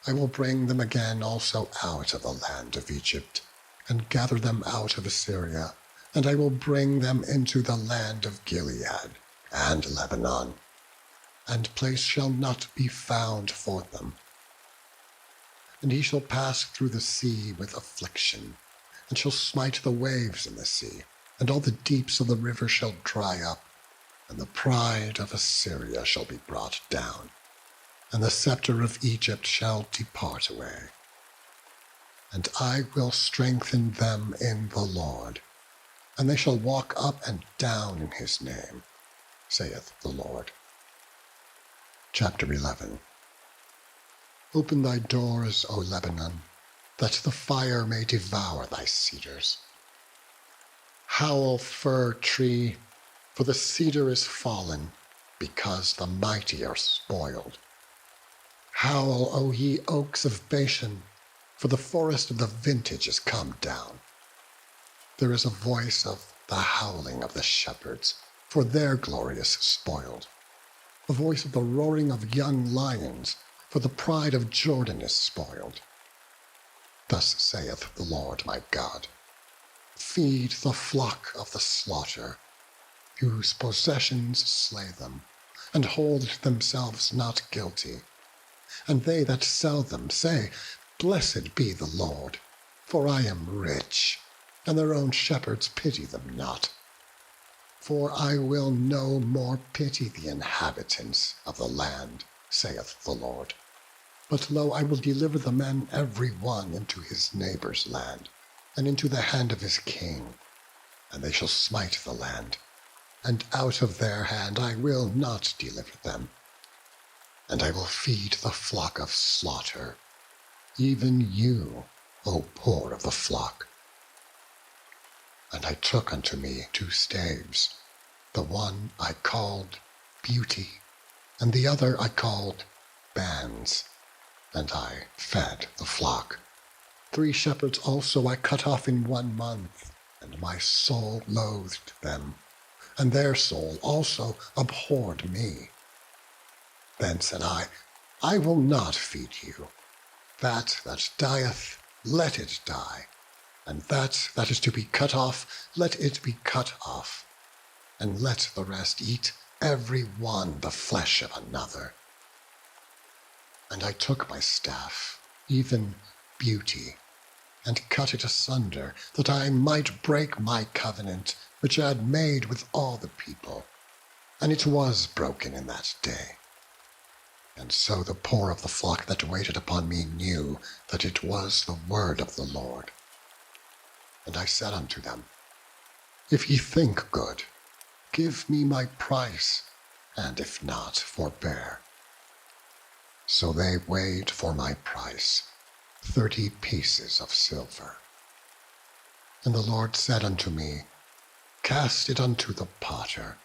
I will bring them again also out of the land of Egypt, and gather them out of Assyria, and I will bring them into the land of Gilead and Lebanon, and place shall not be found for them. And he shall pass through the sea with affliction, and shall smite the waves in the sea, and all the deeps of the river shall dry up, and the pride of Assyria shall be brought down, and the scepter of Egypt shall depart away. And I will strengthen them in the Lord, and they shall walk up and down in his name, saith the Lord. Chapter 11. Open thy doors, O Lebanon, that the fire may devour thy cedars. Howl, fir tree, for the cedar is fallen, because the mighty are spoiled. Howl, O ye oaks of Bashan, for the forest of the vintage is come down. There is a voice of the howling of the shepherds, for their glory is spoiled. A voice of the roaring of young lions, for the pride of Jordan is spoiled. Thus saith the Lord my God, feed the flock of the slaughter, whose possessions slay them, and hold themselves not guilty. And they that sell them say, Blessed be the Lord, for I am rich, and their own shepherds pity them not. For I will no more pity the inhabitants of the land, saith the Lord. But lo, I will deliver the men every one into his neighbour's land, and into the hand of his king, and they shall smite the land, and out of their hand I will not deliver them. And I will feed the flock of slaughter, even you, O poor of the flock. And I took unto me 2 staves, the one I called Beauty, and the other I called bands, and I fed the flock. 3 shepherds also I cut off in 1 month, and my soul loathed them, and their soul also abhorred me. Then said I will not feed you. That dieth, let it die, and that is to be cut off, let it be cut off, and let the rest eat every one the flesh of another. And I took my staff, even beauty, and cut it asunder, that I might break my covenant, which I had made with all the people. And it was broken in that day. And so the poor of the flock that waited upon me knew that it was the word of the Lord. And I said unto them, If ye think good, give me my price, and if not, forbear. So they weighed for my price 30 pieces of silver. And the Lord said unto me, Cast it unto the potter,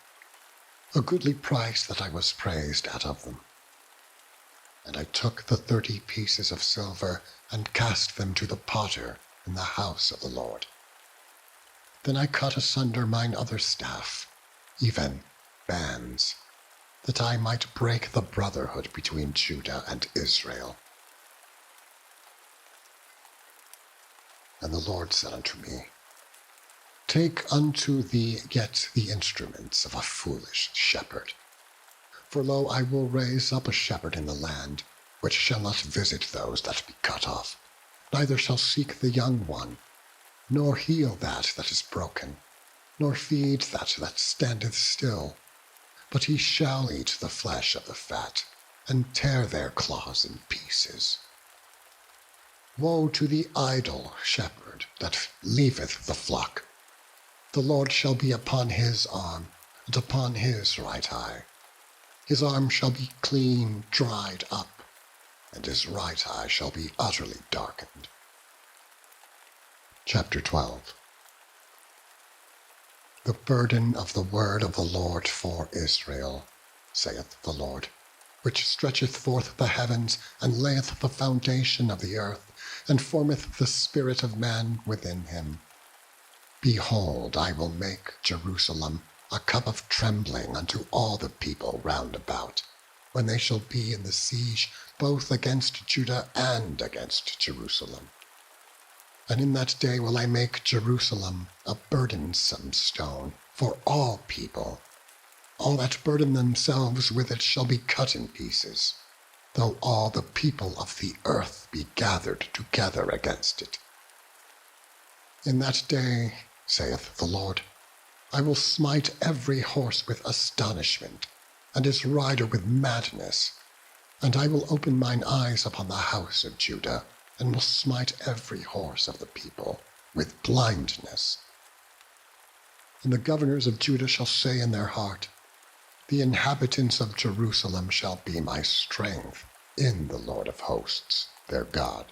a goodly price that I was praised out of them. And I took the 30 pieces of silver, and cast them to the potter in the house of the Lord. Then I cut asunder mine other staff, even bands, that I might break the brotherhood between Judah and Israel. And the Lord said unto me, Take unto thee yet the instruments of a foolish shepherd. For lo, I will raise up a shepherd in the land, which shall not visit those that be cut off, neither shall seek the young one, nor heal that is broken, nor feed that standeth still. But he shall eat the flesh of the fat, and tear their claws in pieces. Woe to the idle shepherd that leaveth the flock! The Lord shall be upon his arm, and upon his right eye. His arm shall be clean dried up, and his right eye shall be utterly darkened. Chapter 12. The burden of the word of the Lord for Israel, saith the Lord, which stretcheth forth the heavens, and layeth the foundation of the earth, and formeth the spirit of man within him. Behold, I will make Jerusalem a cup of trembling unto all the people round about, when they shall be in the siege both against Judah and against Jerusalem. And in that day will I make Jerusalem a burdensome stone for all people. All that burden themselves with it shall be cut in pieces, though all the people of the earth be gathered together against it. In that day, saith the Lord, I will smite every horse with astonishment, and his rider with madness, and I will open mine eyes upon the house of Judah, and will smite every horse of the people with blindness. And the governors of Judah shall say in their heart, The inhabitants of Jerusalem shall be my strength in the Lord of hosts, their God.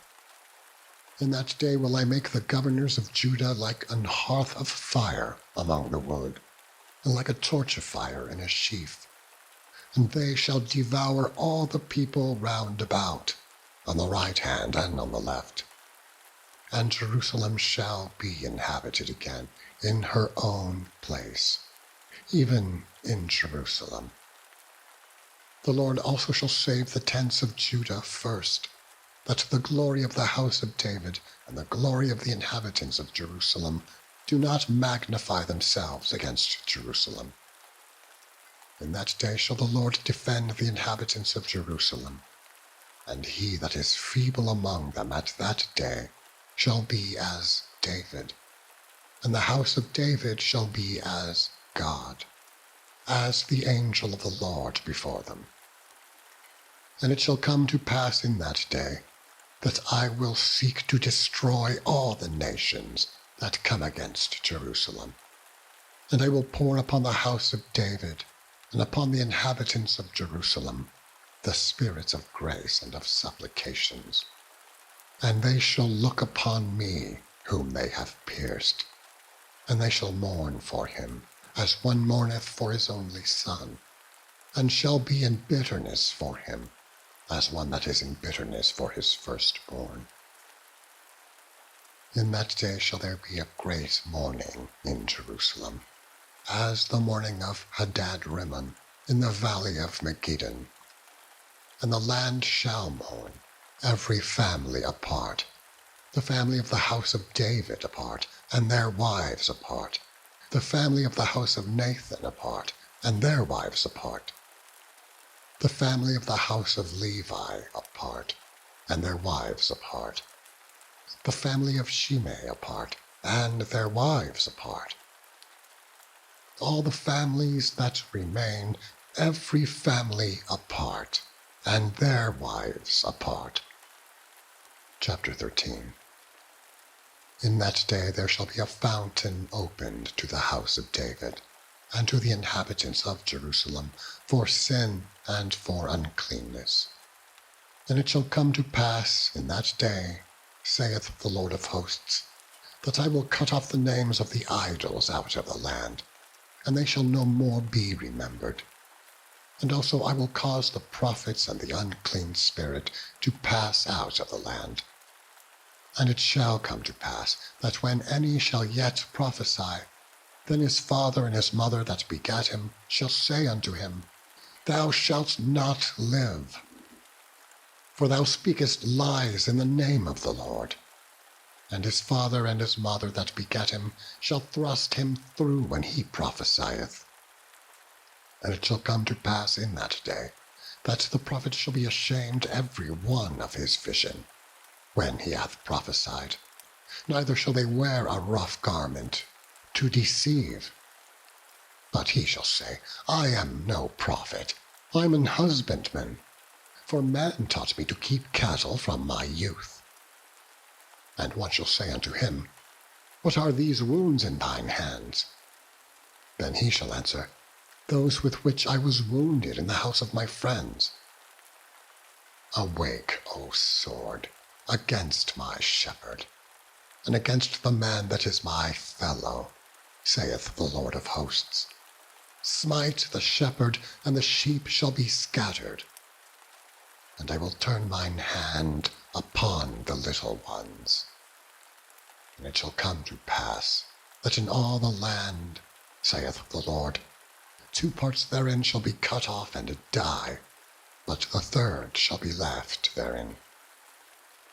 In that day will I make the governors of Judah like an hearth of fire among the wood, and like a torch of fire in a sheaf. And they shall devour all the people round about, on the right hand and on the left. And Jerusalem shall be inhabited again in her own place, even in Jerusalem. The Lord also shall save the tents of Judah first, that the glory of the house of David and the glory of the inhabitants of Jerusalem do not magnify themselves against Jerusalem. In that day shall the Lord defend the inhabitants of Jerusalem, and he that is feeble among them at that day shall be as David, and the house of David shall be as God, as the angel of the Lord before them. And it shall come to pass in that day that I will seek to destroy all the nations that come against Jerusalem. And I will pour upon the house of David and upon the inhabitants of Jerusalem the spirits of grace and of supplications. And they shall look upon me whom they have pierced, and they shall mourn for him, as one mourneth for his only son, and shall be in bitterness for him, as one that is in bitterness for his firstborn. In that day shall there be a great mourning in Jerusalem, as the mourning of Hadad-rimmon in the valley of Megiddon. And the land shall mourn, every family apart, the family of the house of David apart, and their wives apart, the family of the house of Nathan apart, and their wives apart, the family of the house of Levi apart, and their wives apart, the family of Shimei apart, and their wives apart. All the families that remain, every family apart, and their wives apart. Chapter 13. In that day there shall be a fountain opened to the house of David, and to the inhabitants of Jerusalem, for sin and for uncleanness. And it shall come to pass in that day, saith the Lord of hosts, that I will cut off the names of the idols out of the land, and they shall no more be remembered. And also I will cause the prophets and the unclean spirit to pass out of the land. And it shall come to pass, that when any shall yet prophesy, then his father and his mother that begat him shall say unto him, Thou shalt not live, for thou speakest lies in the name of the Lord. And his father and his mother that begat him shall thrust him through when he prophesieth. And it shall come to pass in that day, that the prophet shall be ashamed every one of his vision, when he hath prophesied, neither shall they wear a rough garment, to deceive. But he shall say, I am no prophet, I am an husbandman, for man taught me to keep cattle from my youth. And one shall say unto him, What are these wounds in thine hands? Then he shall answer, Those with which I was wounded in the house of my friends. Awake, O sword, against my shepherd, and against the man that is my fellow, saith the Lord of hosts. Smite the shepherd, and the sheep shall be scattered. And I will turn mine hand upon the little ones. And it shall come to pass, that in all the land, saith the Lord, 2 parts therein shall be cut off and die, but the third shall be left therein.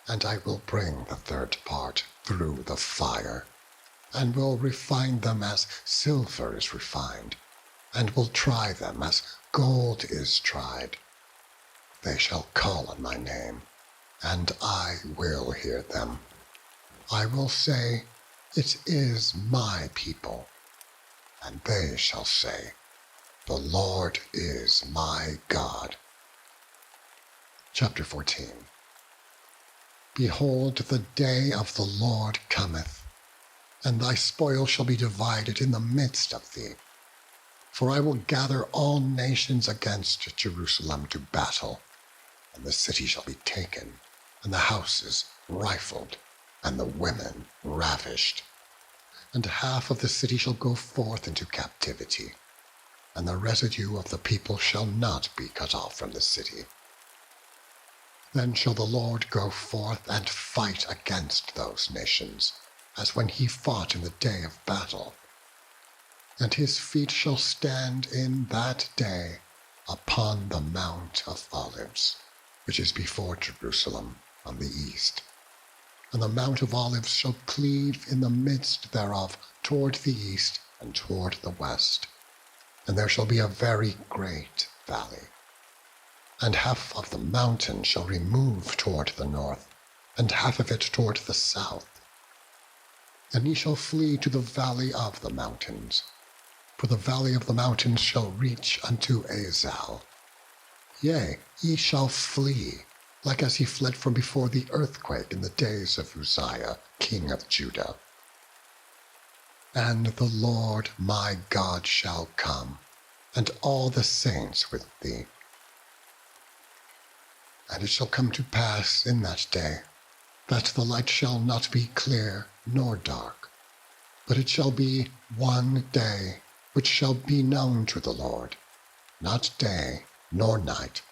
And I will bring the third part through the fire, and will refine them as silver is refined, and will try them as gold is tried. They shall call on my name, and I will hear them. I will say, It is my people. And they shall say, The Lord is my God. Chapter 14. Behold, the day of the Lord cometh, and thy spoil shall be divided in the midst of thee. For I will gather all nations against Jerusalem to battle, and the city shall be taken, and the houses rifled, and the women ravished. And half of the city shall go forth into captivity, and the residue of the people shall not be cut off from the city. Then shall the Lord go forth and fight against those nations, as when he fought in the day of battle. And his feet shall stand in that day upon the Mount of Olives, which is before Jerusalem on the east. And the Mount of Olives shall cleave in the midst thereof toward the east and toward the west. And there shall be a very great valley. And half of the mountain shall remove toward the north, and half of it toward the south. And ye shall flee to the valley of the mountains, for the valley of the mountains shall reach unto Azal. Yea, ye shall flee, like as he fled from before the earthquake in the days of Uzziah, king of Judah. And the Lord my God shall come, and all the saints with thee. And it shall come to pass in that day, that the light shall not be clear nor dark, but it shall be one day which shall be known to the Lord, not day nor night.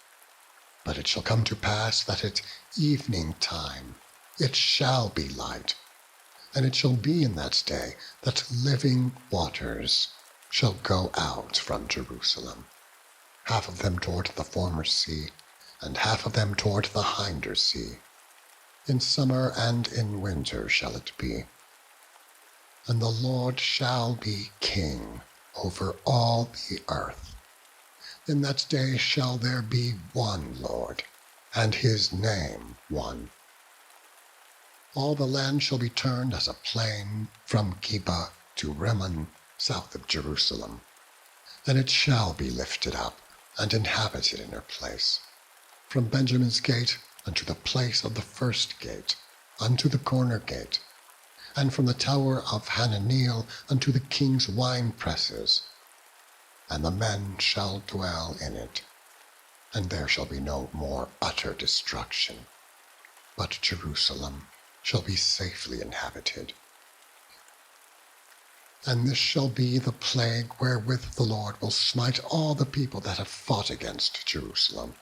But it shall come to pass that at evening time it shall be light. And it shall be in that day that living waters shall go out from Jerusalem, half of them toward the former sea, and half of them toward the hinder sea. In summer and in winter shall it be. And the Lord shall be king over all the earth. In that day shall there be one Lord, and his name one. All the land shall be turned as a plain from Geba to Rimmon, south of Jerusalem. And it shall be lifted up, and inhabited in her place, from Benjamin's gate unto the place of the first gate, unto the corner gate, and from the tower of Hananeel unto the king's wine presses. And the men shall dwell in it, and there shall be no more utter destruction, but Jerusalem shall be safely inhabited. And this shall be the plague wherewith the Lord will smite all the people that have fought against Jerusalem.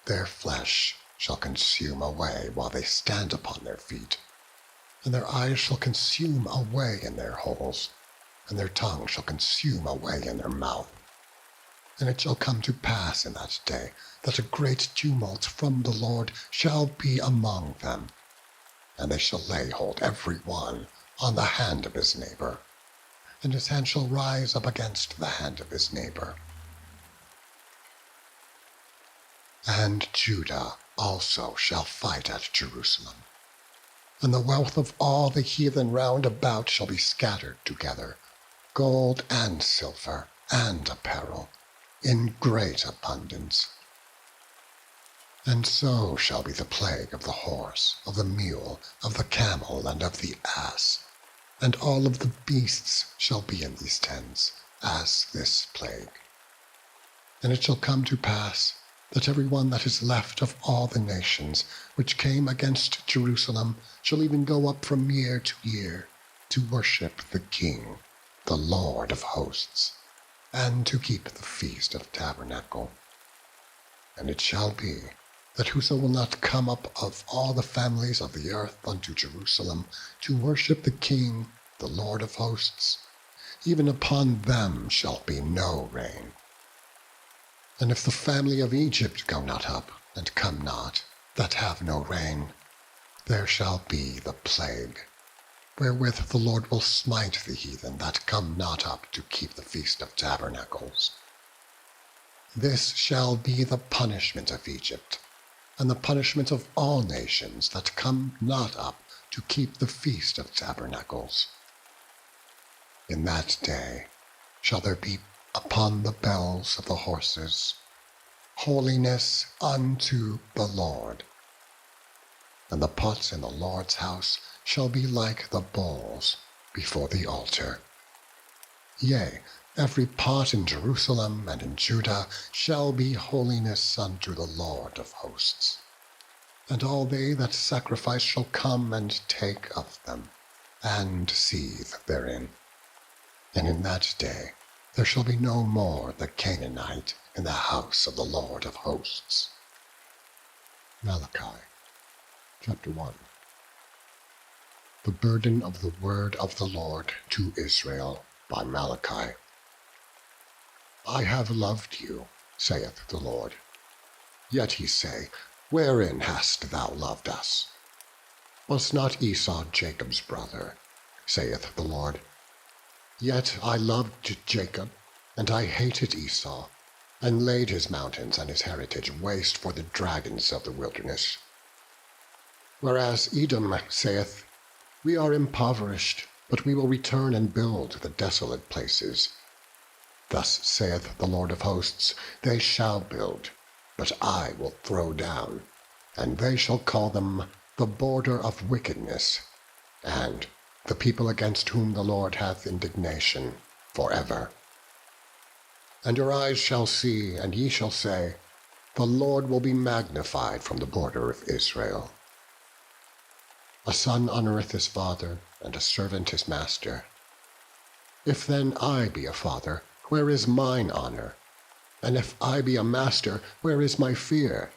Their flesh shall consume away while they stand upon their feet, and their eyes shall consume away in their holes, and their tongue shall consume away in their mouth. And it shall come to pass in that day that a great tumult from the Lord shall be among them, and they shall lay hold every one on the hand of his neighbor, and his hand shall rise up against the hand of his neighbor. And Judah also shall fight at Jerusalem, and the wealth of all the heathen round about shall be scattered together, gold and silver and apparel, in great abundance. And so shall be the plague of the horse, of the mule, of the camel, and of the ass, and all of the beasts shall be in these tents, as this plague. And it shall come to pass that every one that is left of all the nations which came against Jerusalem shall even go up from year to year to worship the King, the Lord of hosts, and to keep the Feast of Tabernacle. And it shall be that whoso will not come up of all the families of the earth unto Jerusalem to worship the King, the Lord of hosts, even upon them shall be no rain. And if the family of Egypt go not up, and come not, that have no rain, there shall be the plague, wherewith the Lord will smite the heathen that come not up to keep the Feast of Tabernacles. This shall be the punishment of Egypt, and the punishment of all nations that come not up to keep the Feast of Tabernacles. In that day shall there be upon the bells of the horses holiness unto the Lord. And the pots in the Lord's house shall be like the bowls before the altar. Yea, every pot in Jerusalem and in Judah shall be holiness unto the Lord of hosts. And all they that sacrifice shall come and take of them, and seethe therein. And in that day there shall be no more the Canaanite in the house of the Lord of hosts. Malachi, chapter 1. The burden of the word of the Lord to Israel, by Malachi. I have loved you, saith the Lord. Yet ye say, wherein hast thou loved us? Was not Esau Jacob's brother, saith the Lord? Yet I loved Jacob, and I hated Esau, and laid his mountains and his heritage waste for the dragons of the wilderness. Whereas Edom saith, we are impoverished, but we will return and build the desolate places. Thus saith the Lord of hosts, they shall build, but I will throw down, and they shall call them the border of wickedness, and the people against whom the Lord hath indignation forever. And your eyes shall see, and ye shall say, the Lord will be magnified from the border of Israel. A son honoureth his father, and a servant his master. If then I be a father, where is mine honour? And if I be a master, where is my fear?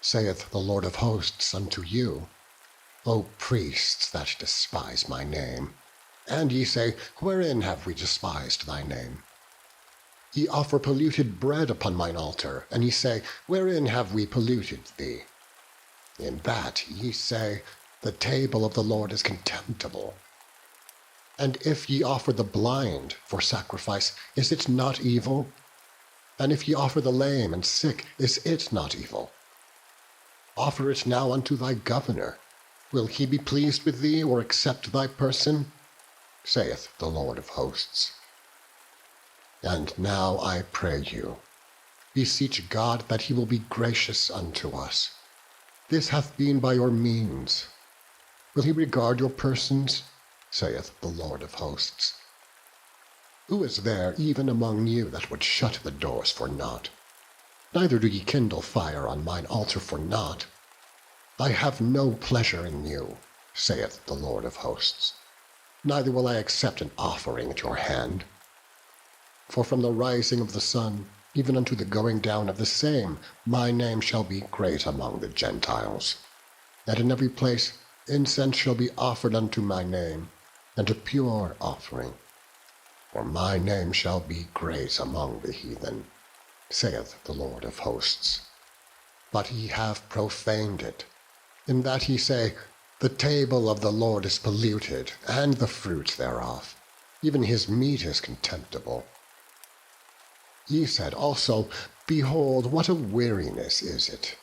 Saith the Lord of hosts unto you, O priests that despise my name. And ye say, wherein have we despised thy name? Ye offer polluted bread upon mine altar, and ye say, wherein have we polluted thee? In that ye say, the table of the Lord is contemptible. And if ye offer the blind for sacrifice, is it not evil? And if ye offer the lame and sick, is it not evil? Offer it now unto thy governor. Will he be pleased with thee, or accept thy person? Saith the Lord of hosts. And now I pray you, beseech God that he will be gracious unto us. This hath been by your means. Will he regard your persons? Saith the Lord of hosts. Who is there even among you that would shut the doors for naught? Neither do ye kindle fire on mine altar for naught. I have no pleasure in you, saith the Lord of hosts. Neither will I accept an offering at your hand. For from the rising of the sun, even unto the going down of the same, my name shall be great among the Gentiles. And in every place incense shall be offered unto my name, and a pure offering. For my name shall be great among the heathen, saith the Lord of hosts. But ye have profaned it, in that ye say, the table of the Lord is polluted, and the fruit thereof, even his meat is contemptible. Ye said also, behold, what a weariness is it,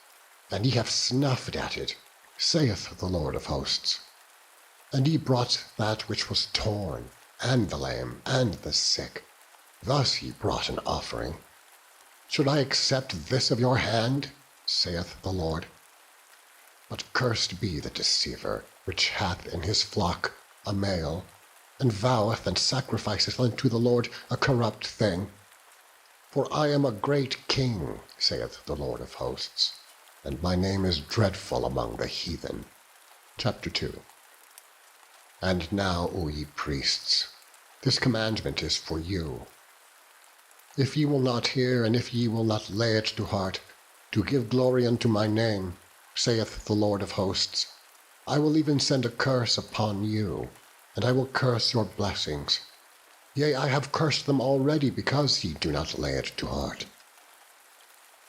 and ye have snuffed at it, saith the Lord of hosts. And ye brought that which was torn, and the lame, and the sick. Thus ye brought an offering. Should I accept this of your hand? Saith the Lord. But cursed be the deceiver, which hath in his flock a male, and voweth and sacrificeth unto the Lord a corrupt thing. For I am a great king, saith the Lord of hosts, and my name is dreadful among the heathen. Chapter 2. And now, O ye priests, this commandment is for you. If ye will not hear, and if ye will not lay it to heart, to give glory unto my name, saith the Lord of hosts, I will even send a curse upon you, and I will curse your blessings. Yea, I have cursed them already, because ye do not lay it to heart.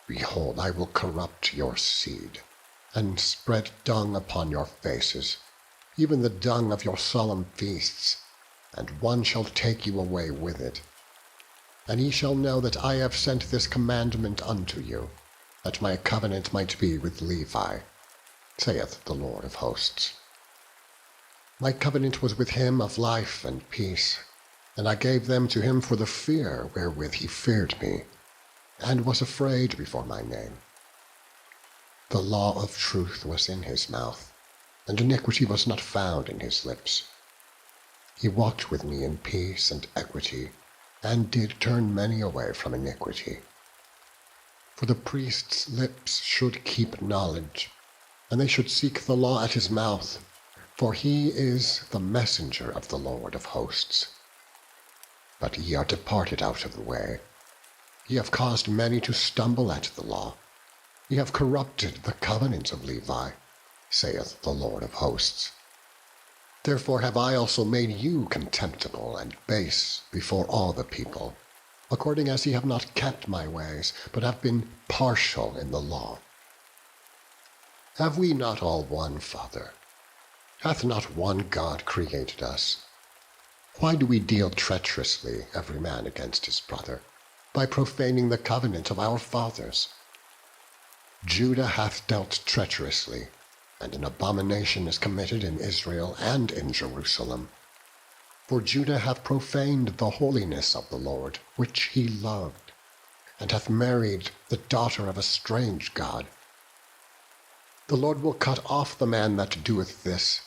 Behold, I will corrupt your seed, and spread dung upon your faces, even the dung of your solemn feasts, and one shall take you away with it. And ye shall know that I have sent this commandment unto you, that my covenant might be with Levi, saith the Lord of hosts. My covenant was with him of life and peace, and I gave them to him for the fear wherewith he feared me, and was afraid before my name. The law of truth was in his mouth, and iniquity was not found in his lips. He walked with me in peace and equity, and did turn many away from iniquity. For the priest's lips should keep knowledge, and they should seek the law at his mouth, for he is the messenger of the Lord of hosts. But ye are departed out of the way. Ye have caused many to stumble at the law. Ye have corrupted the covenant of Levi, saith the Lord of hosts. Therefore have I also made you contemptible and base before all the people, according as ye have not kept my ways, but have been partial in the law. Have we not all one Father? Hath not one God created us? Why do we deal treacherously every man against his brother, by profaning the covenant of our fathers? Judah hath dealt treacherously, and an abomination is committed in Israel and in Jerusalem. For Judah hath profaned the holiness of the Lord, which he loved, and hath married the daughter of a strange god. The Lord will cut off the man that doeth this,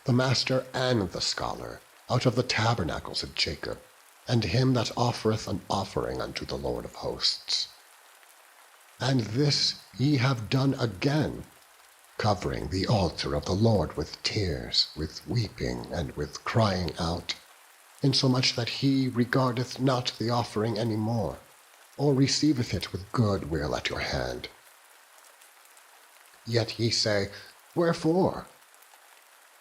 the master and the scholar, out of the tabernacles of Jacob, and him that offereth an offering unto the Lord of hosts. And this ye have done again, covering the altar of the Lord with tears, with weeping, and with crying out, insomuch that he regardeth not the offering any more. or receiveth it with good will at your hand. Yet ye say, Wherefore?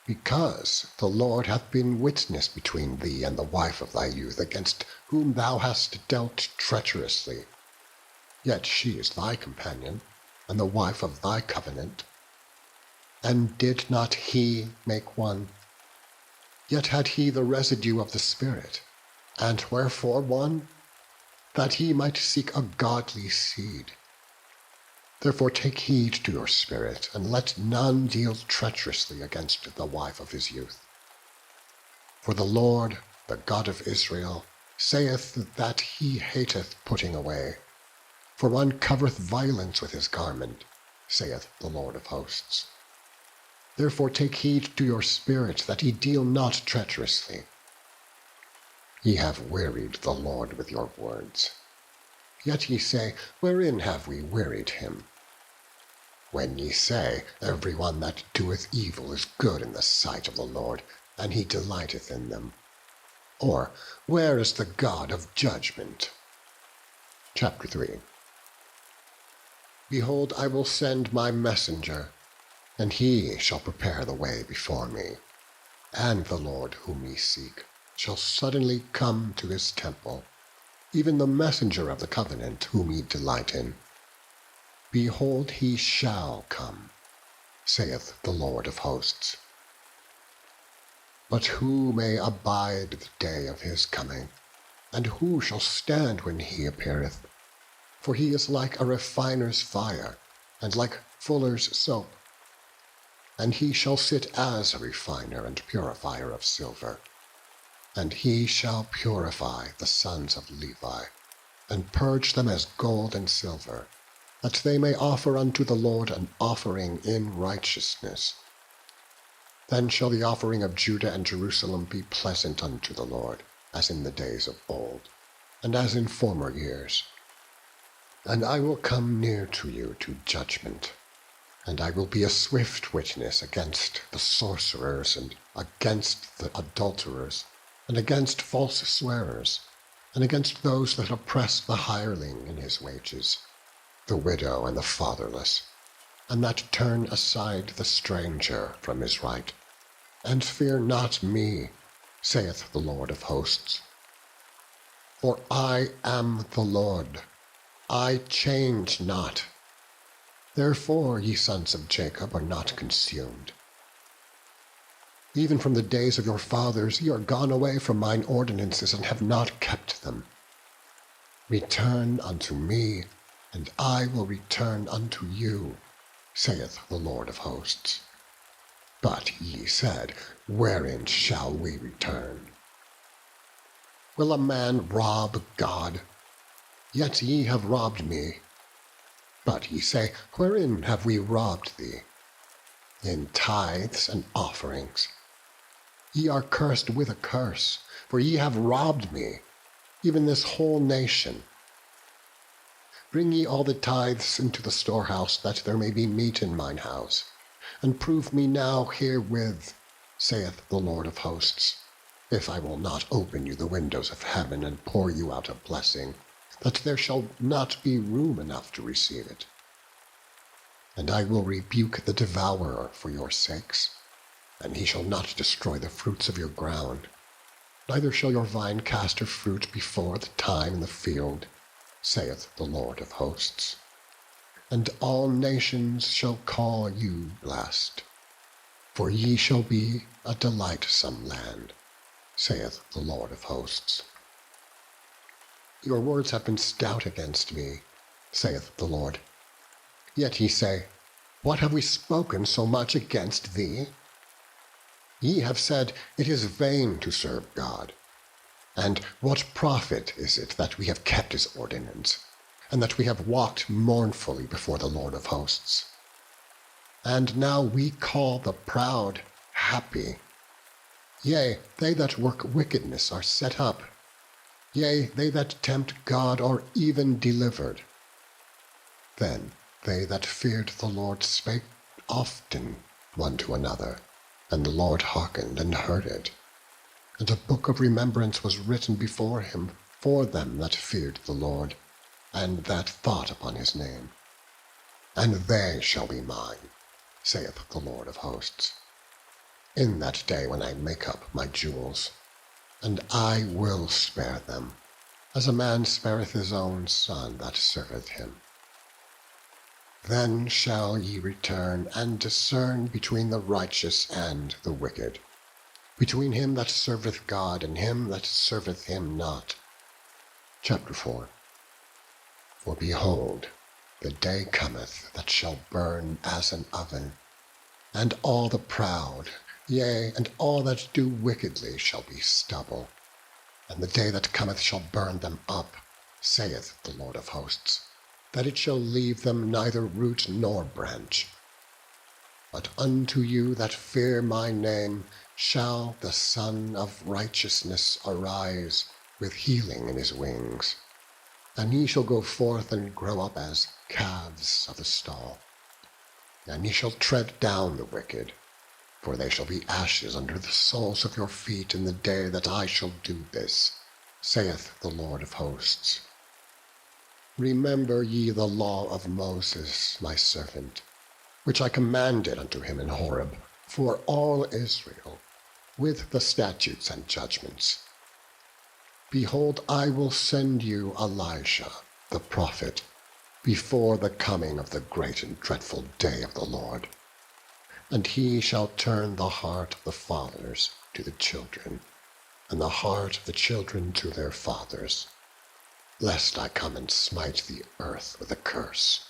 Because the Lord hath been witness between thee and the wife of thy youth, against whom thou hast dealt treacherously. Yet she is thy companion, and the wife of thy covenant. And did not he make one? Yet had he the residue of the Spirit. And wherefore one? That he might seek a godly seed. Therefore take heed to your spirit, and let none deal treacherously against the wife of his youth. For the Lord, the God of Israel, saith that he hateth putting away. For one covereth violence with his garment, saith the Lord of hosts. Therefore take heed to your spirit, that ye deal not treacherously. Ye have wearied the Lord with your words. Yet ye say, Wherein have we wearied him? When ye say, Every one that doeth evil is good in the sight of the Lord, and he delighteth in them. Or, where is the God of judgment? Chapter 3. Behold, I will send my messenger, and he shall prepare the way before me. And the Lord whom ye seek shall suddenly come to his temple, even the messenger of the covenant whom ye delight in. Behold, he shall come, saith the Lord of hosts. But who may abide the day of his coming? And who shall stand when he appeareth? For he is like a refiner's fire, and like fuller's soap. And he shall sit as a refiner and purifier of silver. And he shall purify the sons of Levi, and purge them as gold and silver, that they may offer unto the Lord an offering in righteousness. Then shall the offering of Judah and Jerusalem be pleasant unto the Lord, as in the days of old, and as in former years. And I will come near to you to judgment, and I will be a swift witness against the sorcerers, and against the adulterers, and against false swearers, and against those that oppress the hireling in his wages, the widow and the fatherless, and that turn aside the stranger from his right. And fear not me, saith the Lord of hosts. For I am the Lord, I change not. Therefore ye sons of Jacob are not consumed. Even from the days of your fathers ye are gone away from mine ordinances, and have not kept them. Return unto me, and I will return unto you, saith the Lord of hosts. But ye said, Wherein shall we return? Will a man rob God? Yet ye have robbed me. But ye say, Wherein have we robbed thee? In tithes and offerings. Ye are cursed with a curse, for ye have robbed me, even this whole nation. Bring ye all the tithes into the storehouse, that there may be meat in mine house, and prove me now herewith, saith the Lord of hosts, if I will not open you the windows of heaven, and pour you out a blessing, that there shall not be room enough to receive it. And I will rebuke the devourer for your sakes, and he shall not destroy the fruits of your ground, neither shall your vine cast her fruit before the time in the field, saith the Lord of hosts. And all nations shall call you blessed, for ye shall be a delightsome land, saith the Lord of hosts. Your words have been stout against me, saith the Lord. Yet ye say, What have we spoken so much against thee? Ye have said, It is vain to serve God. And what profit is it that we have kept his ordinance, and that we have walked mournfully before the Lord of hosts? And now we call the proud happy. Yea, they that work wickedness are set up. Yea, they that tempt God are even delivered. Then they that feared the Lord spake often one to another, and the Lord hearkened and heard it. And a book of remembrance was written before him for them that feared the Lord, and that thought upon his name. And they shall be mine, saith the Lord of hosts, in that day when I make up my jewels, and I will spare them, as a man spareth his own son that serveth him. Then shall ye return and discern between the righteous and the wicked, between him that serveth God and him that serveth him not. Chapter 4. For behold, the day cometh that shall burn as an oven, and all the proud, yea, and all that do wickedly shall be stubble. And the day that cometh shall burn them up, saith the Lord of hosts, that it shall leave them neither root nor branch. But unto you that fear my name shall the Son of Righteousness arise with healing in his wings. And he shall go forth and grow up as calves of the stall. And he shall tread down the wicked, for they shall be ashes under the soles of your feet in the day that I shall do this, saith the Lord of hosts. Remember ye the law of Moses my servant, which I commanded unto him in Horeb, for all Israel, with the statutes and judgments. Behold, I will send you Elijah the prophet, before the coming of the great and dreadful day of the Lord. And he shall turn the heart of the fathers to the children, and the heart of the children to their fathers, lest I come and smite the earth with a curse.